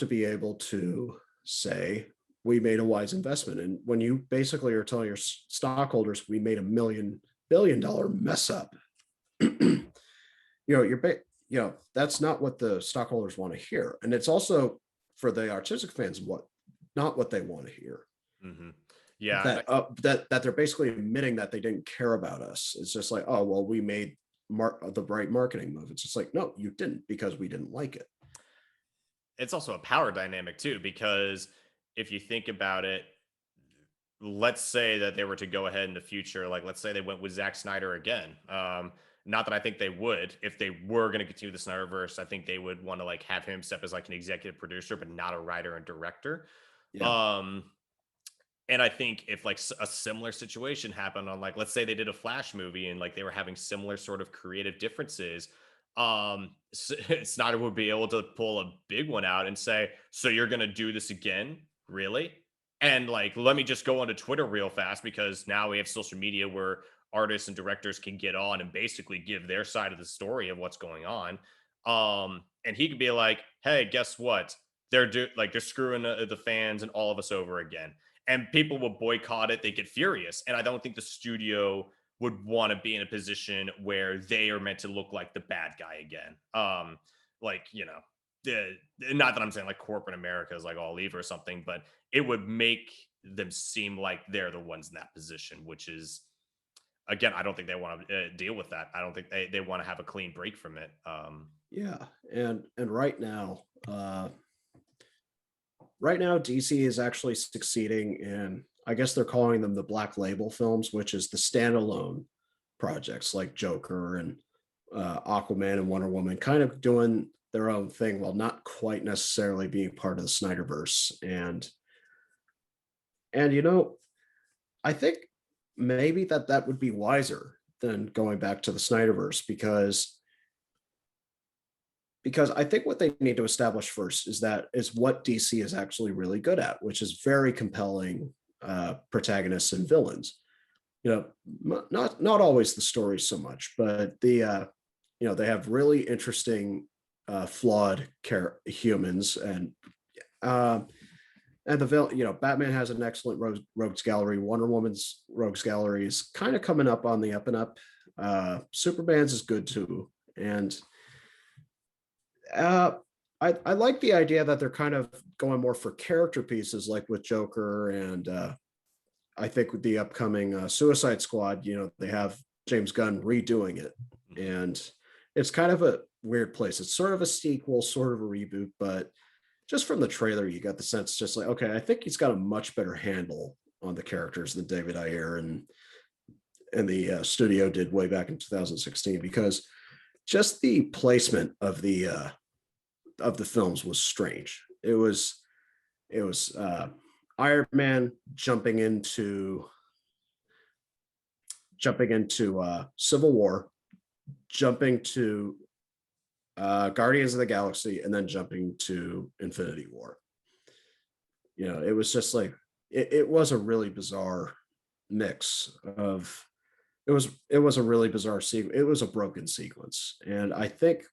be able to say we made a wise investment. And when you basically are telling your stockholders we made $1 billion mess up, that's not what the stockholders want to hear. And it's also for the artistic fans not what they want to hear. Mm-hmm. Yeah, That they're basically admitting that they didn't care about us. It's just like, oh well, we made the right marketing move. It's just like, no, you didn't, because we didn't like it. it's also a power dynamic too, because if you think about it, let's say that they were to go ahead in the future, like let's say they went with Zack Snyder again. Not that I think they would. If they were going to continue the Snyderverse, I think they would want to like have him step as like an executive producer, but not a writer and director. Yeah. Um, and I think if like a similar situation happened on like let's say they did a Flash movie and like they were having similar sort of creative differences, Snyder would be able to pull a big one out and say, "So you're going to do this again? Really?" And like let me just go onto Twitter real fast because now we have social media where artists and directors can get on and basically give their side of the story of what's going on. And he could be like, "Hey, guess what? They're screwing the fans and all of us over again." And people will boycott it. They get furious. And I don't think the studio would want to be in a position where they are meant to look like the bad guy again. Like, you know, not that I'm saying like corporate America is like all evil or something, but it would make them seem like they're the ones in that position, which is, again, I don't think they want to deal with that. I don't think they want to have a clean break from it. Yeah. And right now DC is actually succeeding in, I guess they're calling them the black label films, which is the standalone projects like Joker and Aquaman and Wonder Woman, kind of doing their own thing while not quite necessarily being part of the Snyderverse. And I think maybe that would be wiser than going back to the Snyderverse, because I think what they need to establish first is what DC is actually really good at, which is very compelling protagonists and villains. Not always the story so much, but they have really interesting flawed humans, uh, and the villain. Batman has an excellent rogues gallery. Wonder Woman's rogues gallery is kind of coming up on the up and up. Superman's is good too, and uh, I like the idea that they're kind of going more for character pieces, like with Joker, and I think with the upcoming Suicide Squad, they have James Gunn redoing it, and it's kind of a weird place. It's sort of a sequel, sort of a reboot, but just from the trailer, you got the sense just like, okay, I think he's got a much better handle on the characters than David Ayer and the studio did way back in 2016, because just the placement of the films was strange. It was Iron Man jumping into Civil War, jumping to Guardians of the Galaxy, and then jumping to Infinity War. It was just like it was a really bizarre mix of it was a really bizarre sequence. It was a broken sequence, and I think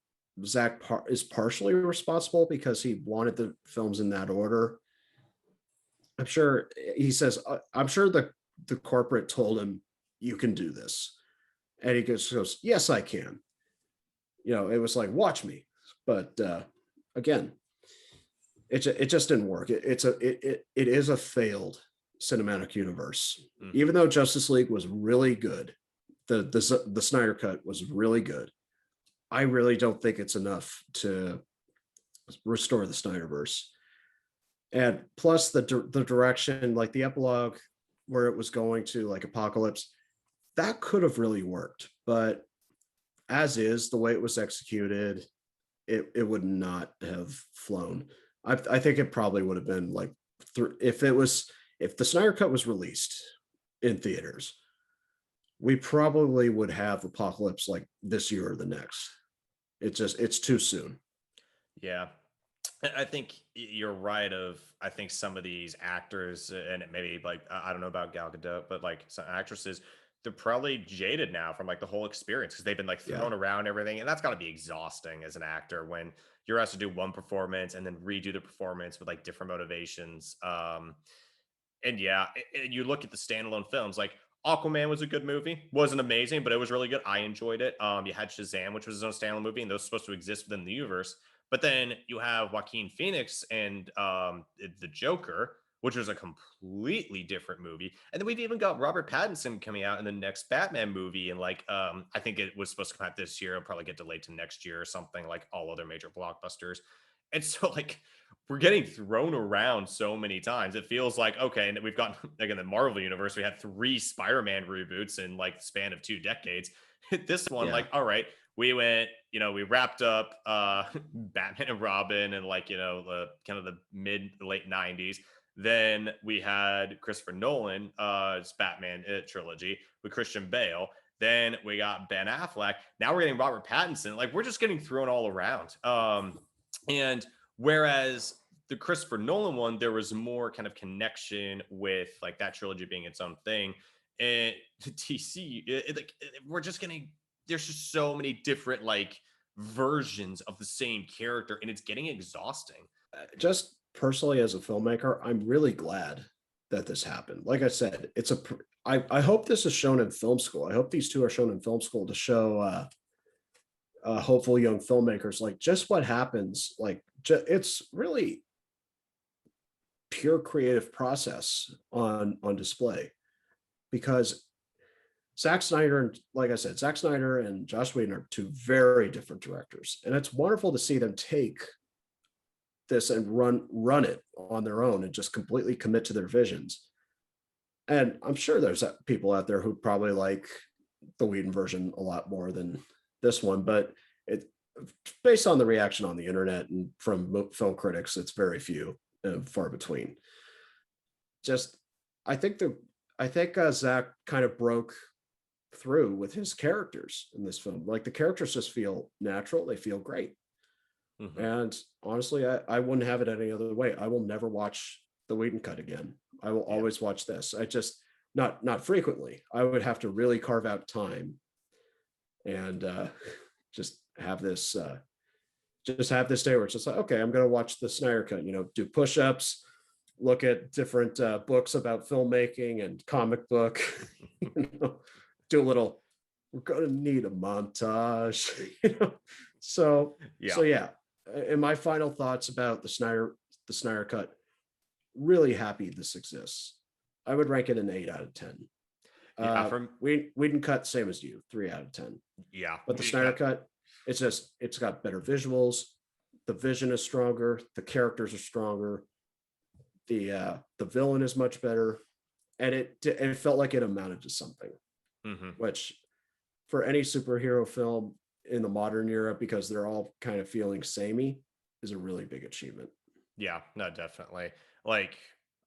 is partially responsible because he wanted the films in that order. I'm sure he says, I'm sure the corporate told him, you can do this. And he goes, yes, I can. It was like, watch me. But again, it just didn't work. It is a failed cinematic universe. Mm-hmm. Even though Justice League was really good, the Snyder Cut was really good. I really don't think it's enough to restore the Snyderverse. And plus the direction, like the epilogue where it was going to like Apocalypse, that could have really worked. But as is, the way it was executed, it would not have flown. I think it probably would have been like if the Snyder Cut was released in theaters, we probably would have Apocalypse like this year or the next. It's too soon. Yeah. I think you're right. I think some of these actors, and maybe like I don't know about Gal Gadot, but like some actresses, they're probably jaded now from like the whole experience because they've been like thrown around everything, and that's got to be exhausting as an actor when you're asked to do one performance and then redo the performance with like different motivations. And yeah, you look at the standalone films, like Aquaman was a good movie, wasn't amazing, but it was really good. I enjoyed it. You had Shazam, which was his own standalone movie, and those are supposed to exist within the universe. But then you have Joaquin Phoenix and the Joker, which was a completely different movie. And then we've even got Robert Pattinson coming out in the next Batman movie. And like, I think it was supposed to come out this year. It'll probably get delayed to next year or something, like all other major blockbusters. And so like we're getting thrown around so many times. It feels like, okay, and we've got like in the Marvel universe, we had 3 Spider-Man reboots in like the span of 2 decades. This one, Yeah. like, all right, we went, we wrapped up Batman and Robin and like, the kind of the mid late 90s. Then we had Christopher Nolan, Batman trilogy with Christian Bale. Then we got Ben Affleck. Now we're getting Robert Pattinson. Like, we're just getting thrown all around. And whereas the Christopher Nolan one, there was more kind of connection with like that trilogy being its own thing. And the DC, we're just getting, there's just so many different like versions of the same character, and it's getting exhausting. Just personally as a filmmaker, I'm really glad that this happened. Like I said, I hope this is shown in film school. I hope these two are shown in film school to show hopeful young filmmakers like just what happens. Like it's really pure creative process on display because Zack Snyder and like I said, Zack Snyder and Joss Whedon are two very different directors, and it's wonderful to see them take this and run it on their own and just completely commit to their visions. And I'm sure there's people out there who probably like the Whedon version a lot more than this one, but it based on the reaction on the internet and from film critics, it's very few and far between. Just I think Zach kind of broke through with his characters in this film. Like the characters just feel natural, they feel great. Mhm. And honestly, I wouldn't have it any other way. I will never watch the Whedon cut again. I will Yeah. always watch this. I just not frequently. I would have to really carve out time and just have this day where it's just like, okay, I'm gonna watch the Snyder cut, do push-ups, look at different books about filmmaking and comic book, do a little, we're gonna need a montage, So Yeah. yeah. And my final thoughts about the Snyder cut, really happy this exists. I would rank it an 8 out of 10. Yeah. From, We didn't cut same as you, 3 out of 10. yeah. But the Snyder cut, it's got better visuals, the vision is stronger, the characters are stronger, the villain is much better, and it felt like it amounted to something, Mhm. which for any superhero film in the modern era, because they're all kind of feeling samey, is a really big achievement. Yeah, no, definitely. Like,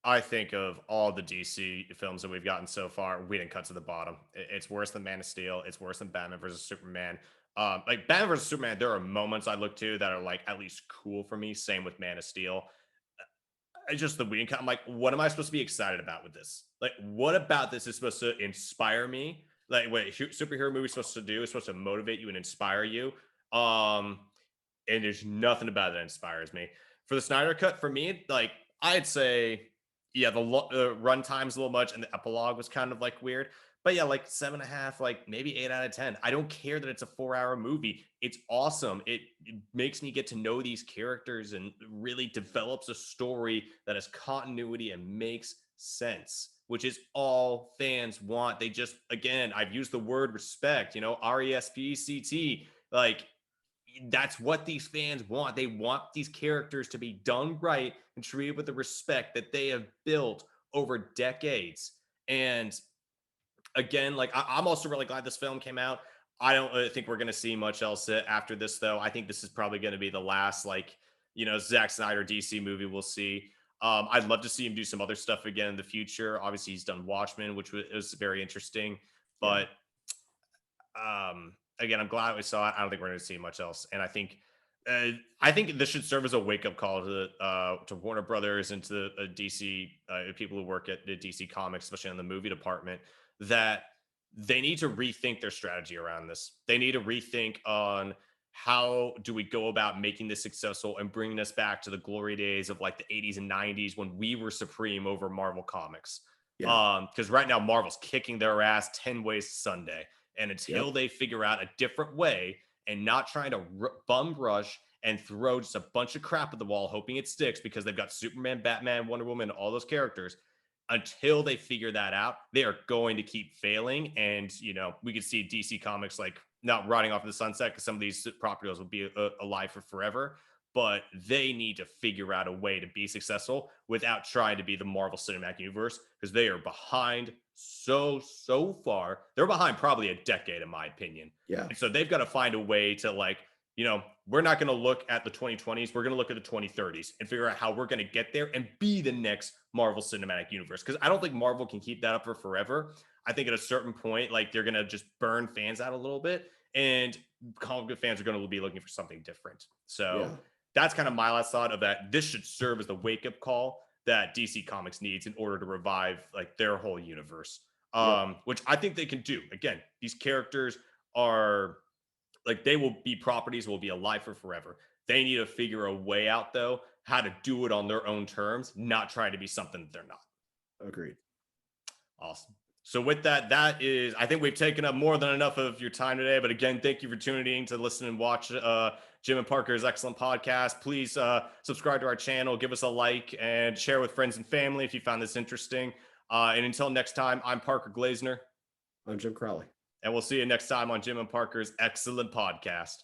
I think of all the DC films that we've gotten so far, we didn't cut to the bottom. It's worse than Man of Steel. It's worse than Batman versus Superman. Like Batman versus Superman, there are moments I look to that are like at least cool for me. Same with Man of Steel. It's just the Whedon cut. I'm like, what am I supposed to be excited about with this? Like, what about this is supposed to inspire me? Like, what superhero movie supposed to do is supposed to motivate you and inspire you. Um, and there's nothing about it that inspires me. For the Snyder cut, for me, like I'd say, yeah, the run time's a little much, and the epilogue was kind of like weird. But yeah, like 7.5, like maybe 8 out of 10. I don't care that it's a 4 hour movie. It's awesome. It makes me get to know these characters and really develops a story that has continuity and makes sense, which is all fans want. They just, again, I've used the word respect, RESPCT. Like, that's what these fans want. They want these characters to be done right and treated with the respect that they have built over decades. And again, like I'm also really glad this film came out. I don't think we're going to see much else after this, though. I think this is probably going to be the last, like, Zack Snyder DC movie we'll see. I'd love to see him do some other stuff again in the future. Obviously, he's done Watchmen, which was very interesting. Yeah. But again, I'm glad we saw it. I don't think we're going to see much else. And I think this should serve as a wake up call to Warner Brothers and to the DC people who work at the DC Comics, especially in the movie department, that they need to rethink their strategy around this. They need to rethink on how do we go about making this successful and bringing us back to the glory days of like the 80s and 90s when we were supreme over Marvel Comics. Yeah. Because right now Marvel's kicking their ass 10 ways to Sunday. And until Yep. they figure out a different way and not trying to bum rush and throw just a bunch of crap at the wall, hoping it sticks because they've got Superman, Batman, Wonder Woman, all those characters. Until they figure that out, they are going to keep failing. And, we could see DC Comics like not rotting off in the sunset because some of these properties will be alive for forever. but they need to figure out a way to be successful without trying to be the Marvel Cinematic Universe, because they are behind so far. They're behind probably a decade, in my opinion. Yeah. And so they've got to find a way to, like, we're not going to look at the 2020s. We're going to look at the 2030s and figure out how we're going to get there and be the next Marvel Cinematic Universe. Because I don't think Marvel can keep that up for forever. I think at a certain point, like, they're going to just burn fans out a little bit, and comic book fans are going to be looking for something different. So that's kind of my last thought of that. This should serve as the wake-up call that DC Comics needs in order to revive, like, their whole universe, which I think they can do. Again, these characters are, like, they will be properties, will be alive for forever. They need to figure a way out, though, how to do it on their own terms, not try to be something that they're not. Agreed. Awesome. So with that, I think we've taken up more than enough of your time today. But again, thank you for tuning in to listen and watch Jim and Parker's excellent podcast. Please subscribe to our channel, give us a like, and share with friends and family if you found this interesting. And until next time, I'm Parker Glazner. I'm Jim Crowley. And we'll see you next time on Jim and Parker's excellent podcast.